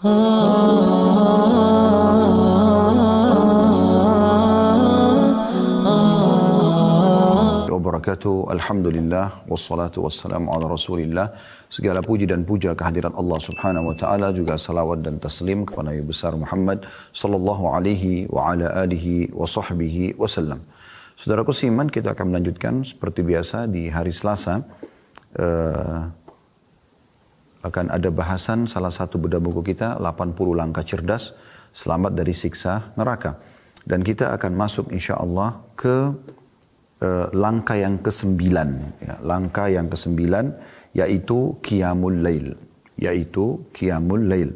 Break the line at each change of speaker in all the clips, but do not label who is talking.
Wabarakatuh. Alhamdulillah wassalatu wassalamu ala Rasulillah. Segala puji dan puja kehadirat Allah Subhanahu wa taala, juga salawat dan taslim kepada Nabi besar Muhammad sallallahu alaihi wa ala alihi wa sahbihi wasallam. Saudaraku seiman, kita akan melanjutkan seperti biasa di hari Selasa. Akan ada bahasan salah satu bedah buku kita, 80 langkah cerdas selamat dari siksa neraka. Dan kita akan masuk insya Allah ke langkah yang ke-9. Ya, langkah yang ke-9 yaitu Qiyamul Lail. Yaitu Qiyamul Lail.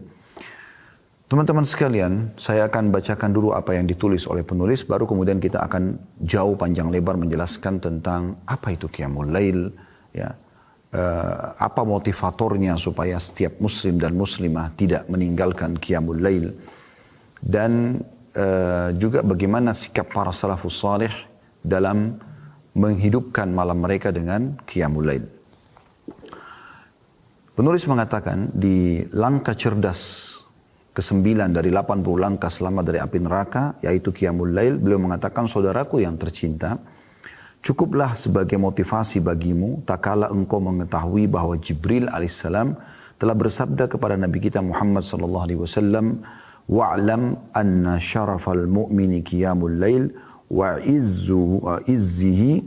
Teman-teman sekalian, saya akan bacakan dulu apa yang ditulis oleh penulis, baru kemudian kita akan jauh panjang lebar menjelaskan tentang apa itu Qiyamul Lail, ya. Apa motivatornya supaya setiap muslim dan muslimah tidak meninggalkan Qiyamul Lail, dan juga bagaimana sikap para salafus salih dalam menghidupkan malam mereka dengan Qiyamul Lail. Penulis mengatakan di langkah cerdas ke-9 dari 80 langkah selamat dari api neraka, yaitu Qiyamul Lail, beliau mengatakan, saudaraku yang tercinta, cukuplah sebagai motivasi bagimu tak kala engkau mengetahui bahwa Jibril alaihissalam telah bersabda kepada Nabi kita Muhammad sallallahu alaihi wasallam, wa'lam anna syarafal mu'mini qiyamul lail wa izzihi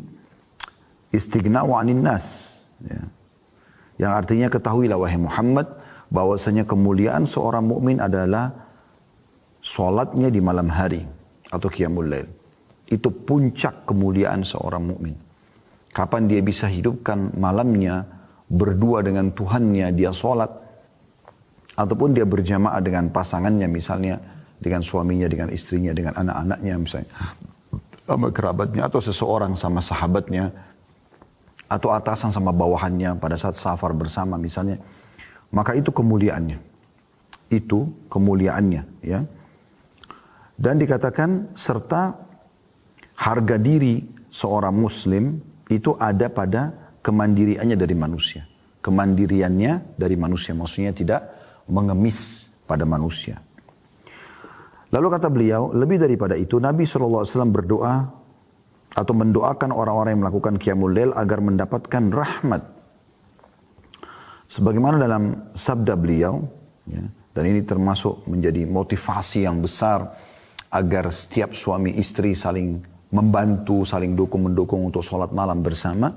istighna'u 'anil nas. Ya. Yang artinya, ketahuilah wahai Muhammad bahwasanya kemuliaan seorang mukmin adalah salatnya di malam hari atau qiyamul lail. Itu puncak kemuliaan seorang mukmin. Kapan dia bisa hidupkan malamnya berdua dengan Tuhannya, dia sholat, ataupun dia berjamaah dengan pasangannya, misalnya dengan suaminya, dengan istrinya, dengan anak-anaknya, misalnya sama kerabatnya, atau seseorang sama sahabatnya, atau atasan sama bawahannya pada saat safar bersama misalnya, maka itu kemuliaannya. Itu kemuliaannya, ya. Dan dikatakan serta harga diri seorang muslim itu ada pada kemandiriannya dari manusia. Kemandiriannya dari manusia, maksudnya tidak mengemis pada manusia. Lalu kata beliau, lebih daripada itu, Nabi SAW berdoa atau mendoakan orang-orang yang melakukan Qiyamul Lail agar mendapatkan rahmat. Sebagaimana dalam sabda beliau, ya, dan ini termasuk menjadi motivasi yang besar agar setiap suami istri saling membantu, saling dukung-mendukung untuk sholat malam bersama.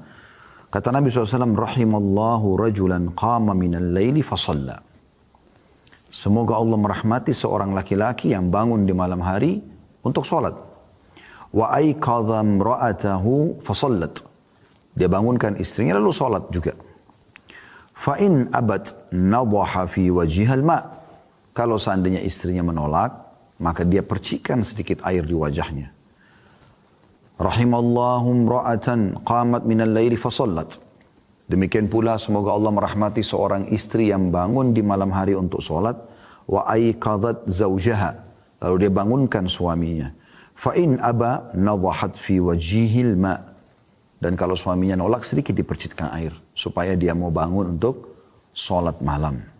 Kata Nabi SAW, rahimallahu rajulan qama minal layli fasalla. Semoga Allah merahmati seorang laki-laki yang bangun di malam hari untuk sholat. Wa aiqadha imra'atahu fasallat. Dia bangunkan istrinya lalu sholat juga. Fa in abat nadaha fi wajhihal ma'. Kalau seandainya istrinya menolak, maka dia percikan sedikit air di wajahnya. Rahimallahum ra'atan qamat minal laili fasallat. Demikian pula semoga Allah merahmati seorang istri yang bangun di malam hari untuk solat. Wa aiqadhat zawjaha. Lalu dia bangunkan suaminya. Fa in aba nadahat fi wajhihil ma'. Dan kalau suaminya nolak, sedikit dipercikkan air supaya dia mau bangun untuk solat malam.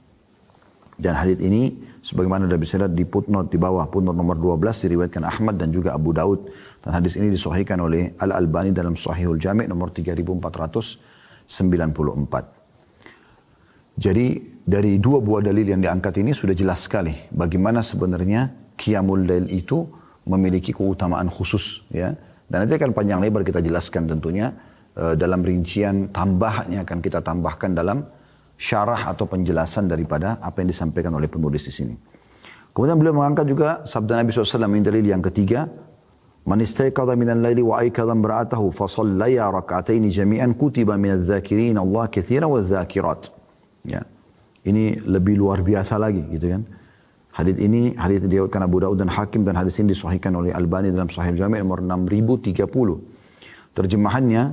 Dan hadits ini sebagaimana sudah bisa lihat di footnote di bawah, footnote nomor 12, diriwayatkan Ahmad dan juga Abu Daud. Dan hadis ini disahihkan oleh Al-Albani dalam Sahihul Jami' nomor 3494. Jadi dari dua buah dalil yang diangkat ini sudah jelas sekali bagaimana sebenarnya Qiyamul Lail itu memiliki keutamaan khusus, ya. Dan nanti akan panjang lebar kita jelaskan tentunya dalam rincian tambahnya akan kita tambahkan dalam syarah atau penjelasan daripada apa yang disampaikan oleh penulis di sini. Kemudian beliau mengangkat juga sabda Nabi SAW yang dalil yang ketiga, man istayqadha minal laili wa aikadha imra'atahu fa shallaya rak'ataini jami'an kutiba minadz dzakirin Allah katsiran wadz dzakirat. Ya. Ini lebih luar biasa lagi gitu kan. Hadis ini hadis diriwayatkan Abu Daud dan Hakim, dan hadis ini disahihkan oleh Albani dalam Sahih Jami' nomor 6030. Terjemahannya,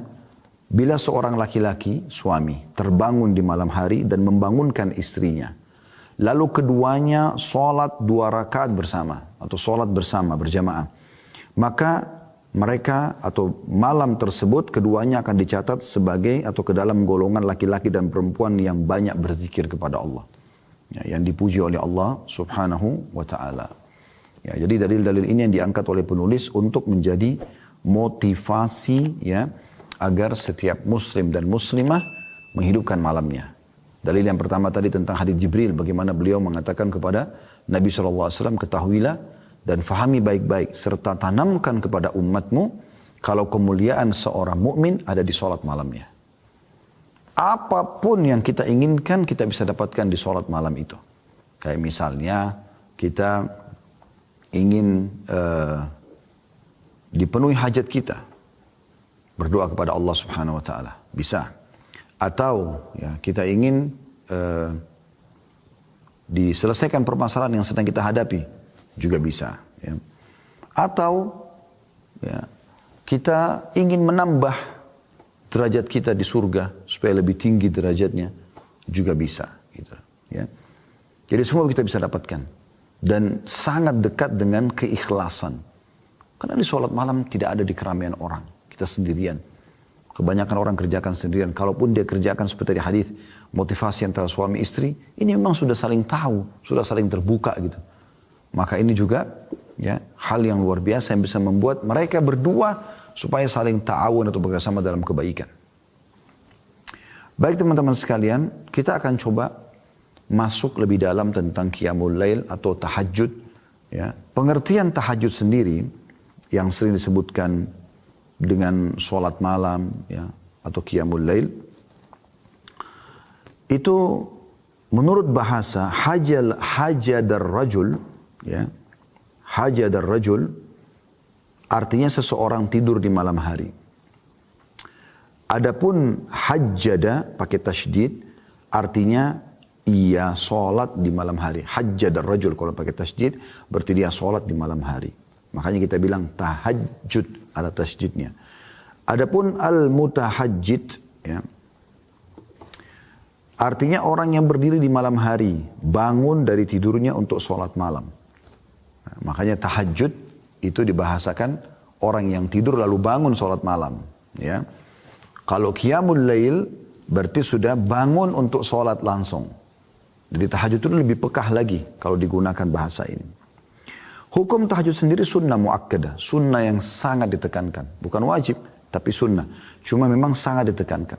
bila seorang laki-laki, suami, terbangun di malam hari dan membangunkan istrinya, lalu keduanya sholat 2 rakaat bersama, atau sholat bersama, berjamaah, maka mereka atau malam tersebut keduanya akan dicatat sebagai atau ke dalam golongan laki-laki dan perempuan yang banyak berzikir kepada Allah. ya, yang dipuji oleh Allah Subhanahu wa taala. Ya, jadi dalil-dalil ini yang diangkat oleh penulis untuk menjadi motivasi ya agar setiap muslim dan muslimah menghidupkan malamnya. Dalil yang pertama tadi tentang hadits Jibril, bagaimana beliau mengatakan kepada Nabi SAW, ketahuilah dan fahami baik-baik serta tanamkan kepada umatmu kalau kemuliaan seorang mukmin ada di sholat malamnya. Apapun yang kita inginkan kita bisa dapatkan di sholat malam itu. Kayak misalnya kita ingin dipenuhi hajat kita, berdoa kepada Allah Subhanahu wa taala, bisa. Atau ya, kita ingin diselesaikan permasalahan yang sedang kita hadapi, juga bisa. Ya. Atau ya, kita ingin menambah derajat kita di surga supaya lebih tinggi derajatnya, juga bisa. Gitu. Ya. Jadi semua kita bisa dapatkan. Dan sangat dekat dengan keikhlasan. Karena di sholat malam tidak ada di keramaian orang. Kita sendirian. Kebanyakan orang kerjakan sendirian. Kalaupun dia kerjakan seperti di hadis motivasi antara suami istri, ini memang sudah saling tahu, sudah saling terbuka gitu. Maka ini juga ya hal yang luar biasa yang bisa membuat mereka berdua supaya saling ta'awun atau bekerjasama dalam kebaikan. Baik teman-teman sekalian, kita akan coba masuk lebih dalam tentang qiyamul lail atau tahajud. Ya. Pengertian tahajud sendiri yang sering disebutkan dengan sholat malam ya, atau qiyamul lail, itu menurut bahasa hajadar rajul, ya, hajadar rajul artinya seseorang tidur di malam hari. Adapun hajjada pakai tasydid artinya ia sholat di malam hari. Hajjadar rajul kalau pakai tasydid berarti dia sholat di malam hari. Makanya kita bilang tahajud ada tasydidnya. Adapun al-mutahajjid ya, artinya orang yang berdiri di malam hari, bangun dari tidurnya untuk sholat malam. Nah, makanya tahajud itu dibahasakan orang yang tidur lalu bangun sholat malam. Ya. Kalau qiyamul lail berarti sudah bangun untuk sholat langsung. Jadi tahajud itu lebih pekah lagi kalau digunakan bahasa ini. Hukum tahajud sendiri sunnah muakkadah, sunnah yang sangat ditekankan. Bukan wajib, tapi sunnah. Cuma memang sangat ditekankan.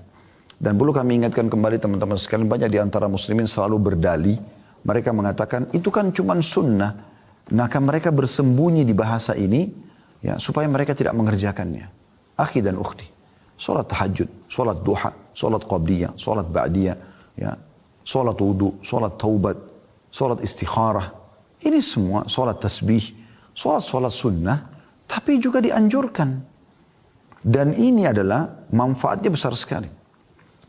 Dan perlu kami ingatkan kembali teman-teman sekalian, banyak di antara muslimin selalu berdalih. Mereka mengatakan, itu kan cuma sunnah. Maka mereka bersembunyi di bahasa ini, ya, supaya mereka tidak mengerjakannya. Akhi dan ukhti, sholat tahajud, sholat duha, sholat qabliyah, sholat ba'diyah, ya, sholat wudu, sholat taubat, sholat istikharah. Ini semua sholat tasbih, sholat sunnah, tapi juga dianjurkan. Dan ini adalah manfaatnya besar sekali.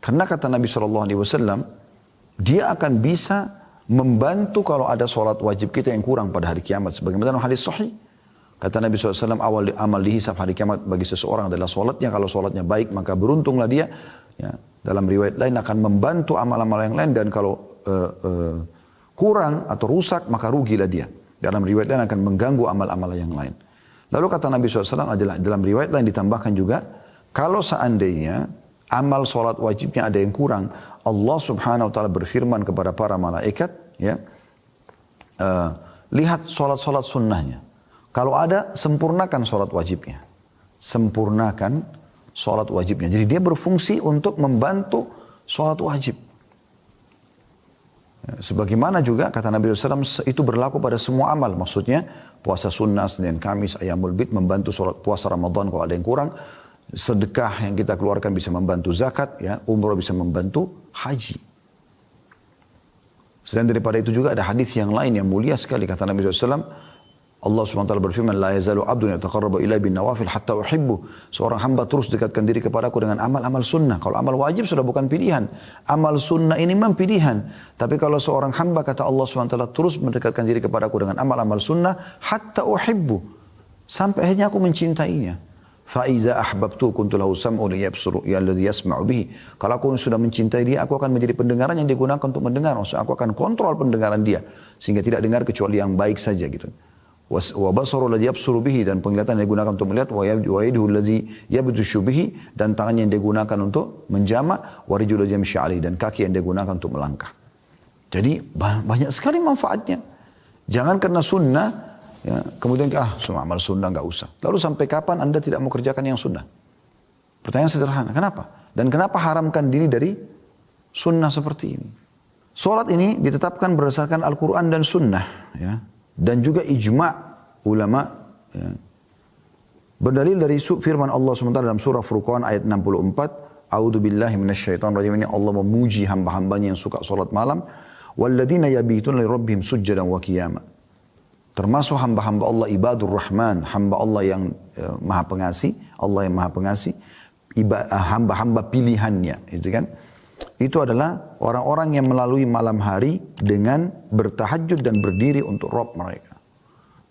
Karena kata Nabi SAW, dia akan bisa membantu kalau ada sholat wajib kita yang kurang pada hari kiamat. Sebagaimana hadis sahih. Kata Nabi SAW, awal amal dihisab hari kiamat bagi seseorang adalah sholatnya. Kalau sholatnya baik, maka beruntunglah dia. Ya, dalam riwayat lain akan membantu amal-amal yang lain. Dan kalau kurang atau rusak, maka rugilah dia. Dalam riwayat lain akan mengganggu amal-amal yang lain. Lalu kata Nabi SAW adalah dalam riwayat lain ditambahkan juga, kalau seandainya amal sholat wajibnya ada yang kurang, Allah Subhanahu wa taala berfirman kepada para malaikat, ya, lihat sholat-sholat sunnahnya. Kalau ada, sempurnakan sholat wajibnya. Sempurnakan sholat wajibnya. Jadi dia berfungsi untuk membantu sholat wajib. Sebagaimana juga kata Nabi SAW, itu berlaku pada semua amal. Maksudnya puasa sunnah, Senin, Kamis, Ayyamul Bid, membantu sholat puasa Ramadan kalau ada yang kurang. Sedekah yang kita keluarkan bisa membantu zakat, ya, umrah bisa membantu haji. Selain daripada itu juga ada hadis yang lain yang mulia sekali. Kata Nabi SAW, Allah SWT berfirman, La yazalu abdun yataqarrabu ilai bin nawafil hatta uhibbu. Seorang hamba terus dekatkan diri kepadaku dengan amal-amal sunnah. Kalau amal wajib sudah bukan pilihan. Amal sunnah ini memang pilihan. Tapi kalau seorang hamba, kata Allah SWT, terus mendekatkan diri kepadaku dengan amal-amal sunnah, hatta uhibbu. Sampai akhirnya aku mencintainya. Fa'iza ahbabtu kuntu lahu sam'u liyabsuru alladhi yasma'u bihi. Kalau aku sudah mencintai dia, aku akan menjadi pendengaran yang digunakan untuk mendengar. Maksudnya aku akan kontrol pendengaran dia. Sehingga tidak dengar kecuali yang baik saja gitu. Wa basaru alladhi yabsuru bihi, dan penglihatan yang digunakan untuk melihat, wa yaduhu alladhi yabdushu bihi, dan tangan yang digunakan untuk menjama, wa rijulu alladhi yamshi alaihi, dan kaki yang digunakan untuk melangkah. Jadi banyak sekali manfaatnya. Jangan karena sunnah, ya, kemudian semua amal sunnah nggak usah. Lalu sampai kapan Anda tidak mau kerjakan yang sunnah? Pertanyaan sederhana, kenapa? Dan kenapa haramkan diri dari sunnah seperti ini? Salat ini ditetapkan berdasarkan Al-Quran dan sunnah, ya, dan juga ijma' ulama, ya. Berdalil dari firman Allah SWT dalam surah Furqan ayat 64, A'udzu billahi minasyaitonir rajim, ini Allah memuji hamba-hambanya yang suka salat malam, walladzina yabituna lirabbihim sujjadan wa qiyama. Termasuk hamba-hamba Allah ibadur rahman, hamba Allah yang maha pengasih, Allah yang maha pengasih, hamba-hamba pilihannya, itu kan? Itu adalah orang-orang yang melalui malam hari dengan bertahajud dan berdiri untuk Rabb mereka.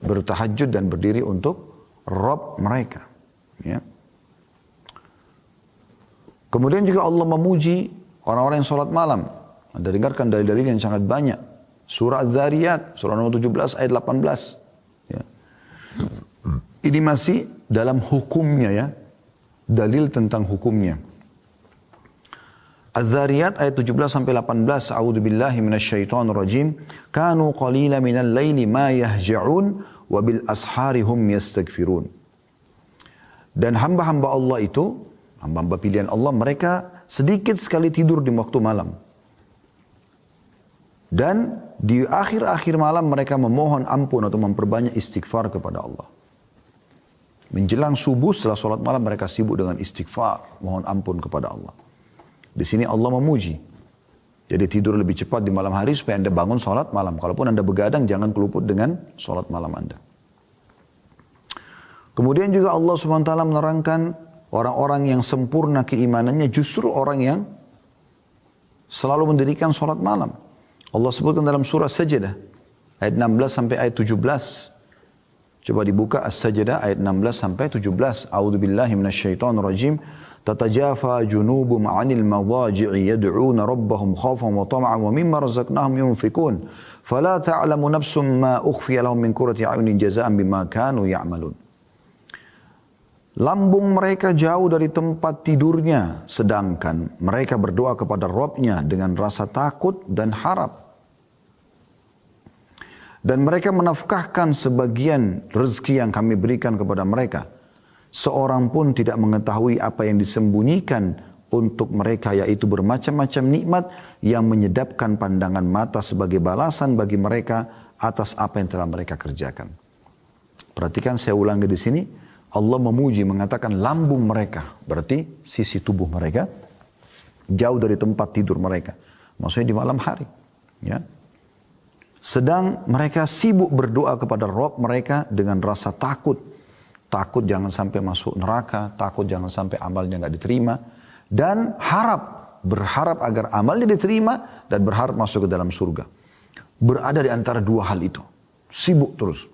Bertahajud dan berdiri untuk Rabb mereka. Ya. Kemudian juga Allah memuji orang-orang yang sholat malam. Anda dengarkan dalil-dalil yang sangat banyak. Surah Az-Zariyat, surah nomor 17 ayat 18. Ya. Ini masih dalam hukumnya, ya. Dalil tentang hukumnya. Az-Zariyat ayat 17 sampai 18. A'udzu billahi minasyaitonir rajim. Kanu qalila minal laili ma yahja'un wa bil ashari hum yastaghfirun. Dan hamba-hamba Allah itu, hamba-hamba pilihan Allah, mereka sedikit sekali tidur di waktu malam. Dan di akhir-akhir malam mereka memohon ampun atau memperbanyak istighfar kepada Allah. Menjelang subuh setelah sholat malam mereka sibuk dengan istighfar, mohon ampun kepada Allah. Di sini Allah memuji. Jadi tidur lebih cepat di malam hari supaya Anda bangun sholat malam. Kalaupun Anda begadang, jangan keluput dengan sholat malam Anda. Kemudian juga Allah SWT menerangkan orang-orang yang sempurna keimanannya justru orang yang selalu mendirikan sholat malam. Allah sebutkan dalam surah Sajdah ayat 16 sampai ayat 17. Coba dibuka As-Sajdah ayat 16 sampai 17. A'udzu billahi minasyaitonir rajim. Tatajafa junubum 'anil madaji'i yad'una rabbahum khaufan wa tama'an wa mimma razaqnahum yunfikun. Fala ta'lamu nafsum ma ukhfiya lahum min qurrati a'yunin jazaa'an bima kanu ya'malun. Lambung mereka jauh dari tempat tidurnya, sedangkan mereka berdoa kepada Rabb-nya dengan rasa takut dan harap. Dan mereka menafkahkan sebagian rezeki yang kami berikan kepada mereka. Seorang pun tidak mengetahui apa yang disembunyikan untuk mereka, yaitu bermacam-macam nikmat yang menyedapkan pandangan mata sebagai balasan bagi mereka atas apa yang telah mereka kerjakan. Perhatikan, saya ulangi di sini. Allah memuji, mengatakan lambung mereka, berarti sisi tubuh mereka jauh dari tempat tidur mereka. Maksudnya di malam hari. Ya. Sedang mereka sibuk berdoa kepada Rabb mereka dengan rasa takut. Takut jangan sampai masuk neraka, takut jangan sampai amalnya nggak diterima. Dan berharap agar amalnya diterima dan berharap masuk ke dalam surga. Berada di antara dua hal itu. Sibuk terus.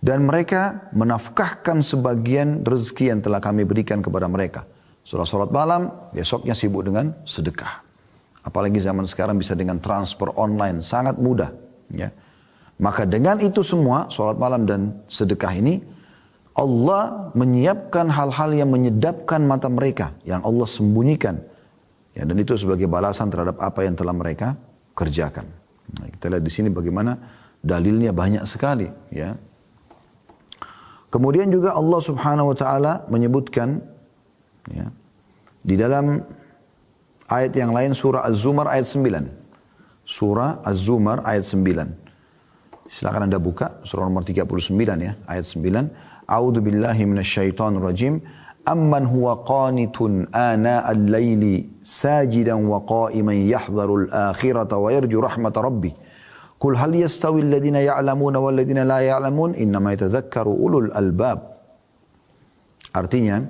Dan mereka menafkahkan sebagian rezeki yang telah kami berikan kepada mereka. Setelah sholat malam, besoknya sibuk dengan sedekah. Apalagi zaman sekarang bisa dengan transfer online, sangat mudah. Ya. Maka dengan itu semua, sholat malam dan sedekah ini, Allah menyiapkan hal-hal yang menyedapkan mata mereka, yang Allah sembunyikan. Ya, dan itu sebagai balasan terhadap apa yang telah mereka kerjakan. Nah, kita lihat di sini bagaimana dalilnya banyak sekali. Ya. Kemudian juga Allah Subhanahu wa taala menyebutkan, ya, di dalam ayat yang lain, surah Az-Zumar ayat 9. Surah Az-Zumar ayat 9. Silakan Anda buka surah nomor 39 ya, ayat 9. A'udzu billahi minasyaitonir rajim. Amman huwa qanitun ana al-laili sajidan wa qa'iman yahdharul akhirata wa yarju rahmat rabbih. Qul hal yastawi alladhina ya'lamuna wal ladhina la ya'lamun innama yatadhakkaru ulul albab. Artinya,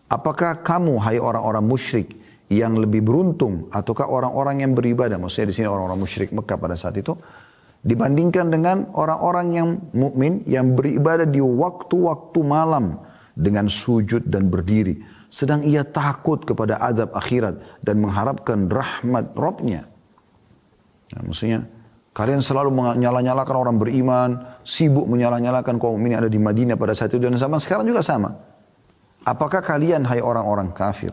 apakah kamu hai orang-orang musyrik yang lebih beruntung ataukah orang-orang yang beribadah? Maksudnya di sini orang-orang musyrik Mekah pada saat itu dibandingkan dengan orang-orang yang mukmin yang beribadah di waktu-waktu malam dengan sujud dan berdiri, sedang ia takut kepada azab akhirat dan mengharapkan rahmat Rabb-nya. Nah, maksudnya kalian selalu menyala-nyalakan orang beriman, sibuk menyala-nyalakan kaum mukminin ada di Madinah pada saat itu, dan zaman sekarang juga sama. Apakah kalian hai orang-orang kafir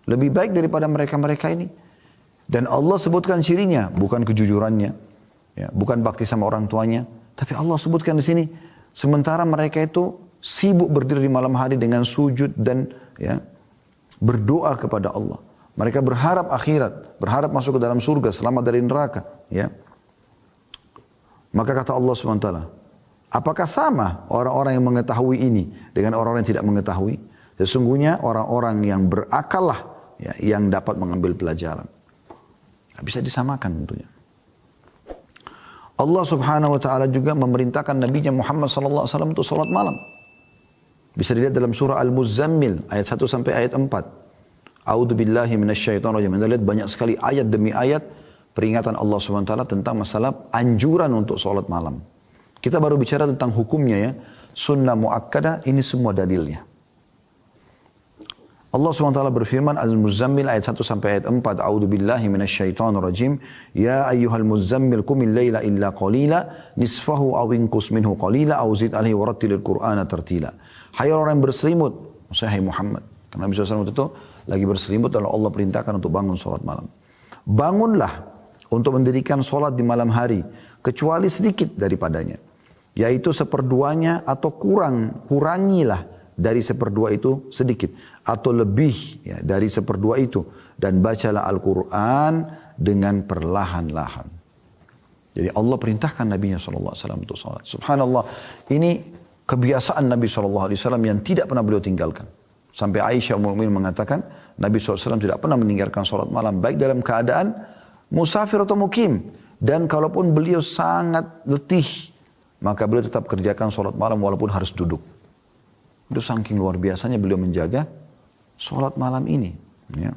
lebih baik daripada mereka-mereka ini? Dan Allah sebutkan cirinya, bukan kejujurannya, ya, bukan bakti sama orang tuanya, tapi Allah sebutkan di sini. Sementara mereka itu sibuk berdiri di malam hari dengan sujud dan ya, berdoa kepada Allah. Mereka berharap akhirat, berharap masuk ke dalam surga, selamat dari neraka. Ya. Maka kata Allah SWT, apakah sama orang-orang yang mengetahui ini dengan orang-orang yang tidak mengetahui? Sesungguhnya orang-orang yang berakal lah ya, yang dapat mengambil pelajaran. Bisa disamakan tentunya. Allah Subhanahu wa taala juga memerintahkan Nabi Muhammad sallallahu alaihi wasallam untuk salat malam. Bisa dilihat dalam surah Al-Muzammil ayat 1 sampai ayat 4. A'udzu billahi minasyaitonir rajim. Anda lihat banyak sekali ayat demi ayat peringatan Allah Subhanahu wa taala tentang masalah anjuran untuk salat malam. Kita baru bicara tentang hukumnya ya. Sunnah muakkadah, ini semua dalilnya. Allah SWT berfirman Al-Muzammil ayat 1 sampai ayat 4. A'udzu billahi minasyaitonir rajim. Ya ayyuhal muzammil qumil laila illa qalila nisfahu aw inqus minhu qalila aw zid alaihi warattilil qur'ana tartila. Hai orang yang berselimut, maksudnya hai Muhammad. Karena Nabi SAW itu lagi berselimut lalu Allah perintahkan untuk bangun salat malam. Bangunlah untuk mendirikan salat di malam hari kecuali sedikit daripadanya, yaitu seperduanya atau kurangilah dari seperdua itu sedikit atau lebih ya, dari seperdua itu, dan bacalah Al-Quran dengan perlahan-lahan. Jadi Allah perintahkan Nabi SAW untuk salat. Subhanallah, ini kebiasaan Nabi SAW yang tidak pernah beliau tinggalkan. Sampai Aisyah Ummul Mukminin mengatakan Nabi SAW tidak pernah meninggalkan salat malam baik dalam keadaan musafir atau mukim, dan kalaupun beliau sangat letih maka beliau tetap kerjakan salat malam walaupun harus duduk. Itu saking luar biasanya beliau menjaga salat malam ini. Ya.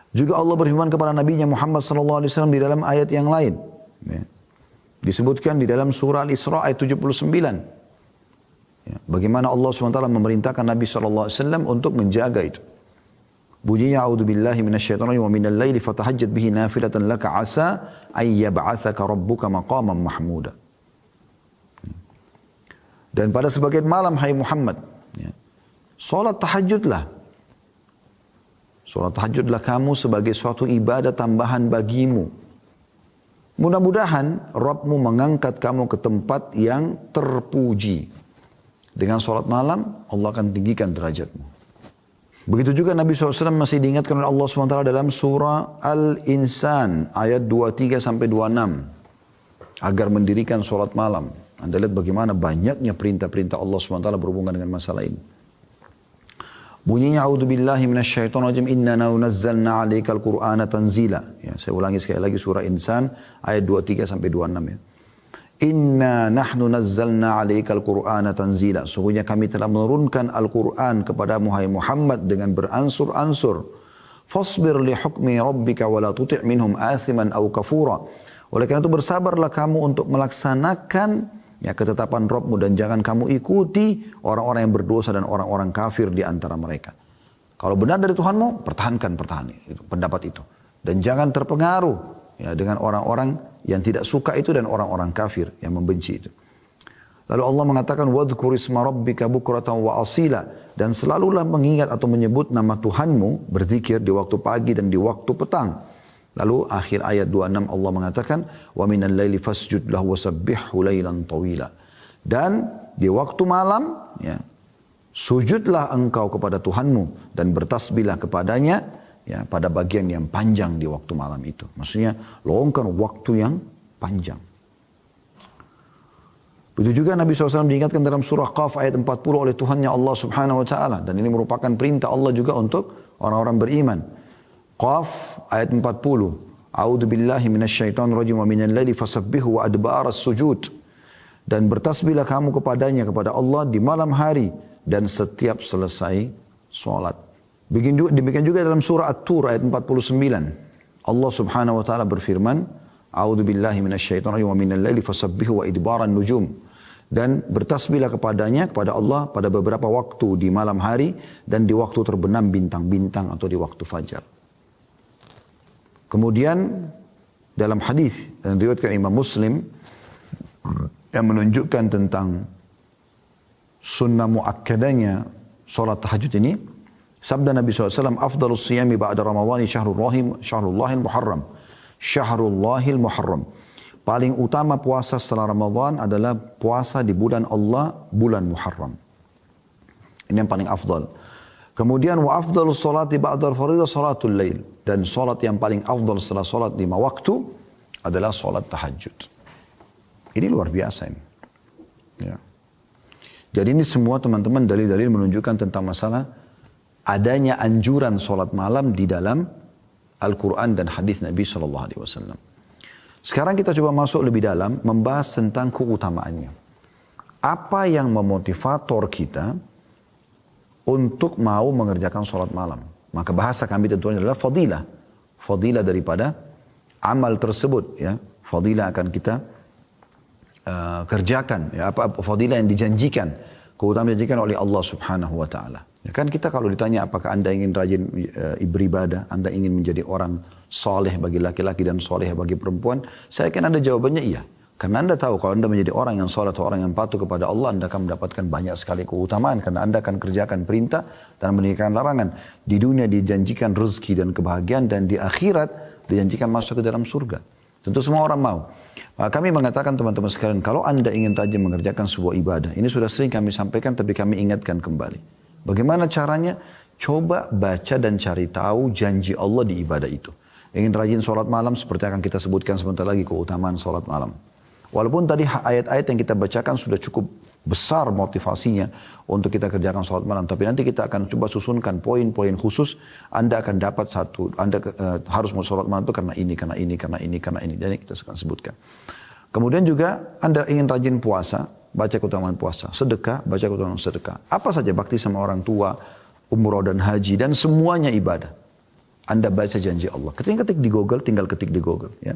Juga Allah berfirman kepada Nabi Muhammad SAW di dalam ayat yang lain. Ya. Disebutkan di dalam surah Al-Isra ayat 79. Ya. Bagaimana Allah SWT memerintahkan Nabi SAW untuk menjaga itu. Bunyinya a'udzu billahi minasyaitonir rajim wa minal laili fatahajjat bihi nafilatan laka asa ay yab'atsaka rabbuka maqaman mahmuda. Dan pada sebagian malam, hai Muhammad, ya, salat tahajudlah. Salat tahajudlah kamu sebagai suatu ibadah tambahan bagimu. Mudah-mudahan Rabbmu mengangkat kamu ke tempat yang terpuji. Dengan salat malam, Allah akan tinggikan derajatmu. Begitu juga Nabi SAW masih diingatkan oleh Allah SWT dalam surah Al-Insan ayat 23 sampai 26. Agar mendirikan salat malam. Anda lihat bagaimana banyaknya perintah-perintah Allah SWT berhubungan dengan masalah ini. Bunyinya a'udzu billahi minasyaitonir rajim inna nazzalna 'alaikal qur'ana tanzila. Ya, saya ulangi sekali lagi surah Insan ayat 23 sampai 26 ya. Inna nahnu nazzalna 'alaikal qur'ana tanzila. Sungguhnya kami telah menurunkan Al-Qur'an kepada Muhammad dengan beransur-ansur. Fasbir li hukmi rabbika wa la tuti' minhum athiman aw kafura. Oleh karena itu bersabarlah kamu untuk melaksanakan ya, ketetapan Rabbmu, dan jangan kamu ikuti orang-orang yang berdosa dan orang-orang kafir di antara mereka. Kalau benar dari Tuhanmu, pertahankan pendapat itu. Dan jangan terpengaruh ya, dengan orang-orang yang tidak suka itu dan orang-orang kafir yang membenci itu. Lalu Allah mengatakan, وَذْكُرِ اسْمَ رَبِّكَ بُكْرَةً وَأَصِيلًا. Dan selalulah mengingat atau menyebut nama Tuhanmu, berzikir di waktu pagi dan di waktu petang. Lalu akhir ayat 26 Allah mengatakan wa minal laili fasjud lahu wasabbihhu lailan tawila. Dan di waktu malam ya, sujudlah engkau kepada Tuhanmu dan bertasbihlah kepadanya ya, pada bagian yang panjang di waktu malam itu. Maksudnya luangkan waktu yang panjang. Begitu juga Nabi SAW diingatkan dalam surah Qaf ayat 40 oleh Tuhannya Allah Subhanahu wa taala, dan ini merupakan perintah Allah juga untuk orang-orang beriman. Qaf ayat 40. A'udzu billahi minasyaitonir rajim wa minal laili fasabbihu wa adbaras sujud. Dan bertasbihlah kamu kepadanya, kepada Allah di malam hari dan setiap selesai salat. Demikian juga dalam surah At-Tur ayat 49. Allah Subhanahu wa taala berfirman, A'udzu billahi minasyaitonir rajim wa minal laili fasabbihu wa idbaran nujum. Dan bertasbihlah kepadanya, kepada Allah pada beberapa waktu di malam hari dan di waktu terbenam bintang-bintang atau di waktu fajar. Kemudian dalam hadis yang diriwayatkan Imam Muslim yang menunjukkan tentang sunnah muakkadanya salat tahajud ini, Sabda Nabi SAW, afdalus siyami ba'da ramadhani syahrullahil muharram. Syahrullahil muharram. Paling utama puasa setelah Ramadan adalah puasa di bulan Allah, bulan Muharram. Ini yang paling afdal. Kemudian wa afdalus salati ba'da al-faridah salatul lail. Dan salat yang paling afdal setelah salat 5 waktu adalah salat tahajud. Ini luar biasa ini. Ya. Jadi ini semua teman-teman dalil-dalil menunjukkan tentang masalah adanya anjuran salat malam di dalam Al-Quran dan hadis Nabi SAW. Sekarang kita coba masuk lebih dalam membahas tentang keutamaannya. Apa yang memotivator kita untuk mau mengerjakan sholat malam? Maka bahasa kami tentunya adalah fadilah. Fadilah daripada amal tersebut. Ya. Fadilah akan kita kerjakan. Ya. Apa fadilah yang dijanjikan. Keutamaan dijanjikan oleh Allah subhanahu wa ta'ala. Ya, kan kita kalau ditanya apakah anda ingin rajin beribadah, anda ingin menjadi orang soleh bagi laki-laki dan soleh bagi perempuan, saya yakin anda jawabannya iya. Karena anda tahu kalau anda menjadi orang yang soleh atau orang yang patuh kepada Allah, anda akan mendapatkan banyak sekali keutamaan. Karena anda akan kerjakan perintah dan meninggalkan larangan. Di dunia dijanjikan rezeki dan kebahagiaan, dan di akhirat dijanjikan masuk ke dalam surga. Tentu semua orang mau. Kami mengatakan teman-teman sekalian, kalau anda ingin rajin mengerjakan sebuah ibadah, ini sudah sering kami sampaikan tapi kami ingatkan kembali. Bagaimana caranya? Coba baca dan cari tahu janji Allah di ibadah itu. Ingin rajin sholat malam seperti akan kita sebutkan sebentar lagi keutamaan sholat malam. Walaupun tadi ayat-ayat yang kita bacakan sudah cukup besar motivasinya untuk kita kerjakan sholat malam. Tapi nanti kita akan coba susunkan poin-poin khusus. Anda akan dapat satu, Anda harus mau sholat malam itu karena ini, karena ini, karena ini, karena ini. Jadi kita akan sebutkan. Kemudian juga Anda ingin rajin puasa, baca keutamaan puasa. Sedekah, baca keutamaan sedekah. Apa saja bakti sama orang tua, umroh dan haji, dan semuanya ibadah. Anda baca janji Allah. Ketika ketik di Google, tinggal ketik di Google. Ya.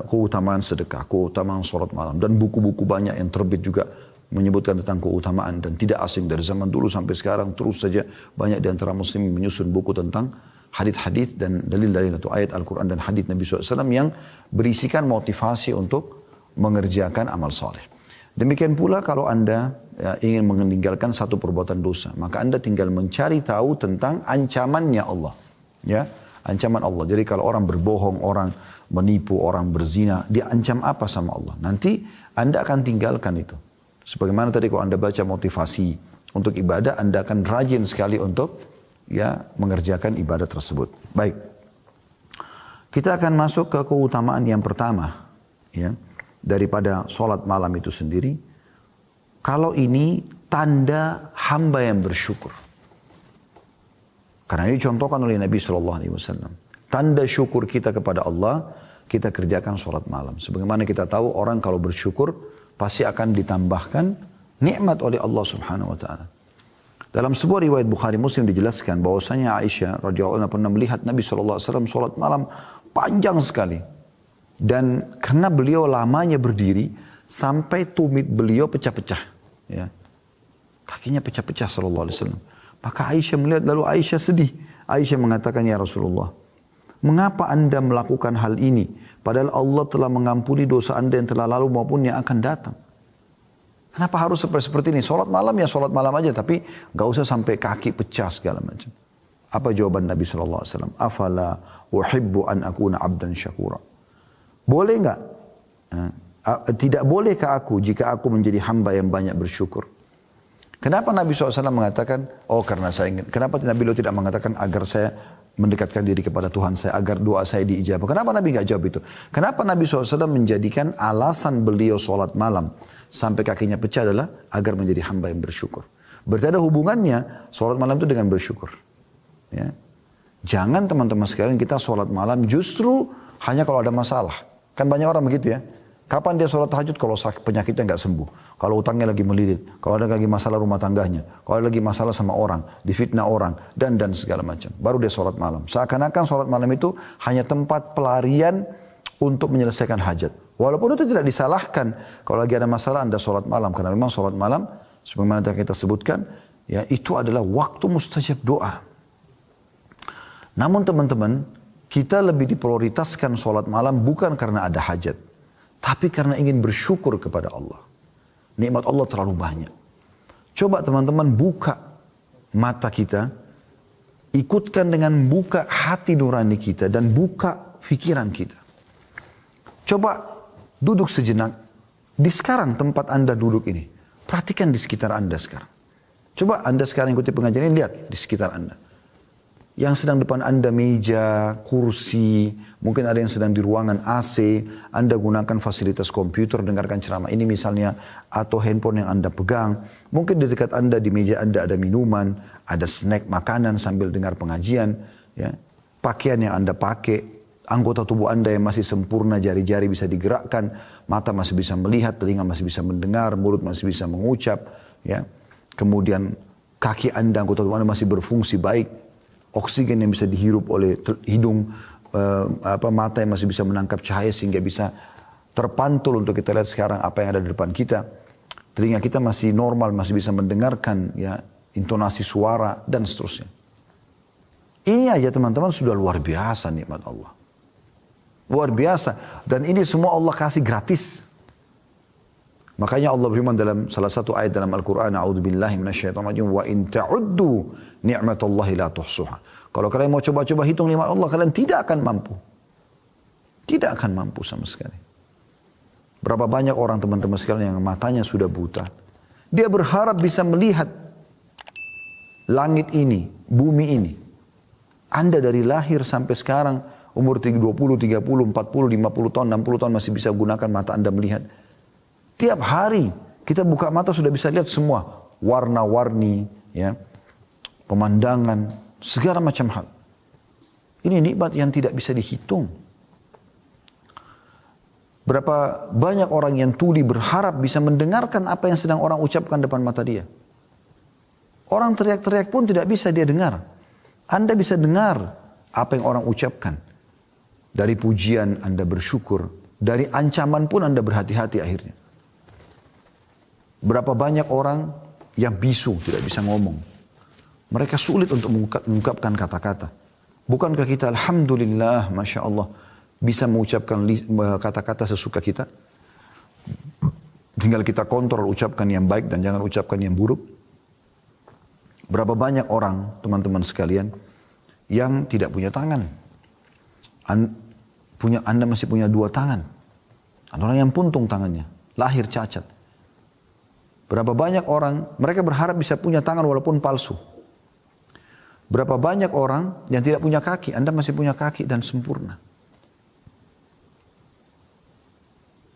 Keutamaan sedekah, keutamaan sholat malam. Dan buku-buku banyak yang terbit juga menyebutkan tentang keutamaan. Dan tidak asing dari zaman dulu sampai sekarang. Terus saja banyak di antara muslim menyusun buku tentang hadith-hadith dan dalil-dalil atau ayat Al-Quran dan hadith Nabi SAW yang berisikan motivasi untuk mengerjakan amal soleh. Demikian pula kalau anda ingin meninggalkan satu perbuatan dosa, maka anda tinggal mencari tahu tentang ancamannya Allah. Ya, ancaman Allah. Jadi kalau orang berbohong, orang menipu, orang berzina, dia ancam apa sama Allah? Nanti anda akan tinggalkan itu. Sebagaimana tadi kalau anda baca motivasi untuk ibadah, anda akan rajin sekali untuk mengerjakan ibadah tersebut. Baik. Kita akan masuk ke keutamaan yang pertama. Ya. Daripada sholat malam itu sendiri. Kalau ini tanda hamba yang bersyukur. Karena ini contohkan oleh Nabi SAW. Tanda syukur kita kepada Allah, kita kerjakan sholat malam. Sebagaimana kita tahu orang kalau bersyukur, pasti akan ditambahkan nikmat oleh Allah Subhanahu Wa Taala. Dalam sebuah riwayat Bukhari Muslim dijelaskan bahwasanya Aisyah radhiyallahu anha pernah melihat Nabi SAW sholat malam panjang sekali. Dan karena beliau lamanya berdiri, sampai tumit beliau pecah-pecah. Ya. Kakinya pecah-pecah sallallahu alaihi wasallam. Maka Aisyah melihat, lalu Aisyah sedih. Aisyah mengatakan, ya Rasulullah, mengapa anda melakukan hal ini? Padahal Allah telah mengampuni dosa anda yang telah lalu maupun yang akan datang. Kenapa harus seperti ini? Sholat malam ya sholat malam aja, tapi gak usah sampai kaki pecah segala macam. Apa jawaban Nabi SAW? Afala uhibbu an akuna abdan syakura. Boleh enggak? Tidak bolehkah aku jika aku menjadi hamba yang banyak bersyukur? Kenapa Nabi SAW mengatakan, oh karena saya ingin. Kenapa Nabi SAW tidak mengatakan agar saya mendekatkan diri kepada Tuhan saya, agar doa saya diijabah? Kenapa Nabi enggak jawab itu? Kenapa Nabi SAW menjadikan alasan beliau sholat malam sampai kakinya pecah adalah agar menjadi hamba yang bersyukur? Berarti ada hubungannya sholat malam itu dengan bersyukur. Ya. Jangan teman-teman sekalian kita sholat malam justru hanya kalau ada masalah. Kan banyak orang begitu ya. Kapan dia sholat tahajud? Kalau penyakitnya nggak sembuh. Kalau utangnya lagi melilit. Kalau ada lagi masalah rumah tangganya. Kalau ada lagi masalah sama orang. Difitnah orang. Dan segala macam. Baru dia sholat malam. Seakan-akan sholat malam itu hanya tempat pelarian untuk menyelesaikan hajat. Walaupun itu tidak disalahkan. Kalau lagi ada masalah anda sholat malam. Karena memang sholat malam, sebagaimana kita sebutkan, ya itu adalah waktu mustajab doa. Namun teman-teman, kita lebih diprioritaskan sholat malam bukan karena ada hajat. Tapi karena ingin bersyukur kepada Allah. Nikmat Allah terlalu banyak. Coba teman-teman buka mata kita. ikutkan dengan buka hati nurani kita dan buka pikiran kita. Coba duduk sejenak di sekarang tempat Anda duduk ini. Perhatikan di sekitar Anda sekarang. Coba Anda sekarang ikuti pengajian ini, lihat di sekitar Anda. Yang sedang depan Anda meja, kursi, mungkin ada yang sedang di ruangan AC, Anda gunakan fasilitas komputer, dengarkan ceramah ini misalnya, atau handphone yang Anda pegang. Mungkin di dekat Anda, di meja Anda ada minuman, ada snack makanan sambil dengar pengajian. Ya. Pakaian yang Anda pakai, anggota tubuh Anda yang masih sempurna, jari-jari bisa digerakkan, mata masih bisa melihat, telinga masih bisa mendengar, mulut masih bisa mengucap. Ya. Kemudian kaki Anda, anggota tubuh Anda masih berfungsi baik. Oksigen yang bisa dihirup oleh hidung, mata yang masih bisa menangkap cahaya sehingga bisa terpantul untuk kita lihat sekarang apa yang ada di depan kita. Telinga kita masih normal, masih bisa mendengarkan ya intonasi suara dan seterusnya. Ini aja teman-teman sudah luar biasa nikmat Allah. Luar biasa. Dan ini semua Allah kasih gratis. Makanya Allah berfirman dalam salah satu ayat dalam Al-Quran, A'udzubillahi minasyaitonirrajim, wa in ta'uddu ni'matallahi la tuhsuha. Kalau kalian mau coba-coba hitung nikmat Allah, kalian tidak akan mampu. Tidak akan mampu sama sekali. Berapa banyak orang teman-teman sekalian yang matanya sudah buta. Dia berharap bisa melihat langit ini, bumi ini. Anda dari lahir sampai sekarang, umur 20, 30, 40, 50 tahun, 60 tahun masih bisa gunakan mata Anda melihat. Tiap hari kita buka mata sudah bisa lihat semua warna-warni, ya, pemandangan, segala macam hal. Ini nikmat yang tidak bisa dihitung. Berapa banyak orang yang tuli berharap bisa mendengarkan apa yang sedang orang ucapkan depan mata dia. Orang teriak-teriak pun tidak bisa dia dengar. Anda bisa dengar apa yang orang ucapkan. Dari pujian Anda bersyukur, dari ancaman pun Anda berhati-hati akhirnya. Berapa banyak orang yang bisu, tidak bisa ngomong. Mereka sulit untuk mengungkapkan kata-kata. Bukankah kita alhamdulillah, Masya Allah, bisa mengucapkan kata-kata sesuka kita? Tinggal kita kontrol ucapkan yang baik dan jangan ucapkan yang buruk. Berapa banyak orang, teman-teman sekalian, yang tidak punya tangan. Anda masih punya 2 tangan. Ada orang yang puntung tangannya, lahir cacat. Berapa banyak orang, mereka berharap bisa punya tangan walaupun palsu. Berapa banyak orang yang tidak punya kaki, Anda masih punya kaki dan sempurna.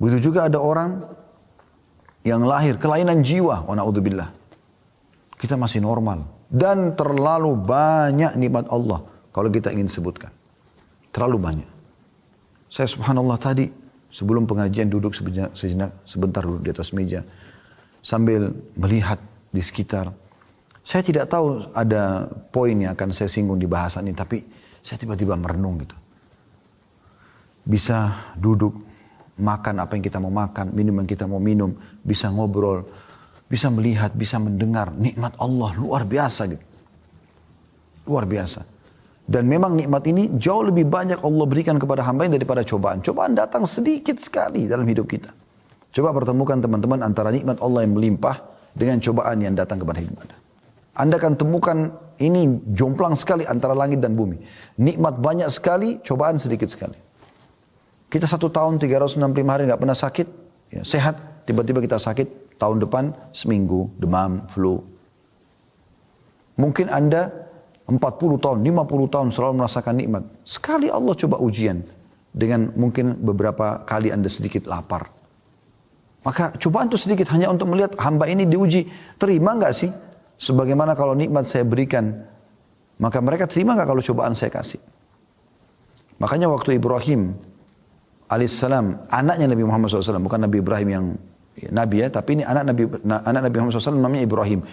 Begitu juga ada orang yang lahir kelainan jiwa, wa na'udzubillah. Kita masih normal. Dan terlalu banyak nikmat Allah kalau kita ingin sebutkan. Terlalu banyak. Saya subhanallah tadi sebelum pengajian duduk sebentar duduk di atas meja. Sambil melihat di sekitar. Saya tidak tahu ada poin yang akan saya singgung di bahasan ini. Tapi saya tiba-tiba merenung gitu. Bisa duduk, makan apa yang kita mau makan, minum yang kita mau minum. Bisa ngobrol, bisa melihat, bisa mendengar. Nikmat Allah luar biasa gitu. Luar biasa. Dan memang nikmat ini jauh lebih banyak Allah berikan kepada hamba daripada cobaan. Cobaan datang sedikit sekali dalam hidup kita. Coba pertemukan teman-teman antara nikmat Allah yang melimpah dengan cobaan yang datang kepada hidup Anda. Anda akan temukan ini jomplang sekali antara langit dan bumi. Nikmat banyak sekali, cobaan sedikit sekali. Kita 1 tahun 365 hari nggak pernah sakit, ya, sehat. Tiba-tiba kita sakit, tahun depan seminggu, demam, flu. Mungkin Anda 40 tahun, 50 tahun selalu merasakan nikmat. Sekali Allah coba ujian dengan mungkin beberapa kali Anda sedikit lapar. Maka cobaan itu sedikit hanya untuk melihat hamba ini diuji. Terima nggak sih? Sebagaimana kalau nikmat saya berikan. Maka mereka terima nggak kalau cobaan saya kasih? Makanya waktu Ibrahim alaihissalam, anaknya Nabi Muhammad SAW. Bukan Nabi Ibrahim yang Nabi ya. Tapi ini anak Nabi Muhammad SAW namanya Ibrahim.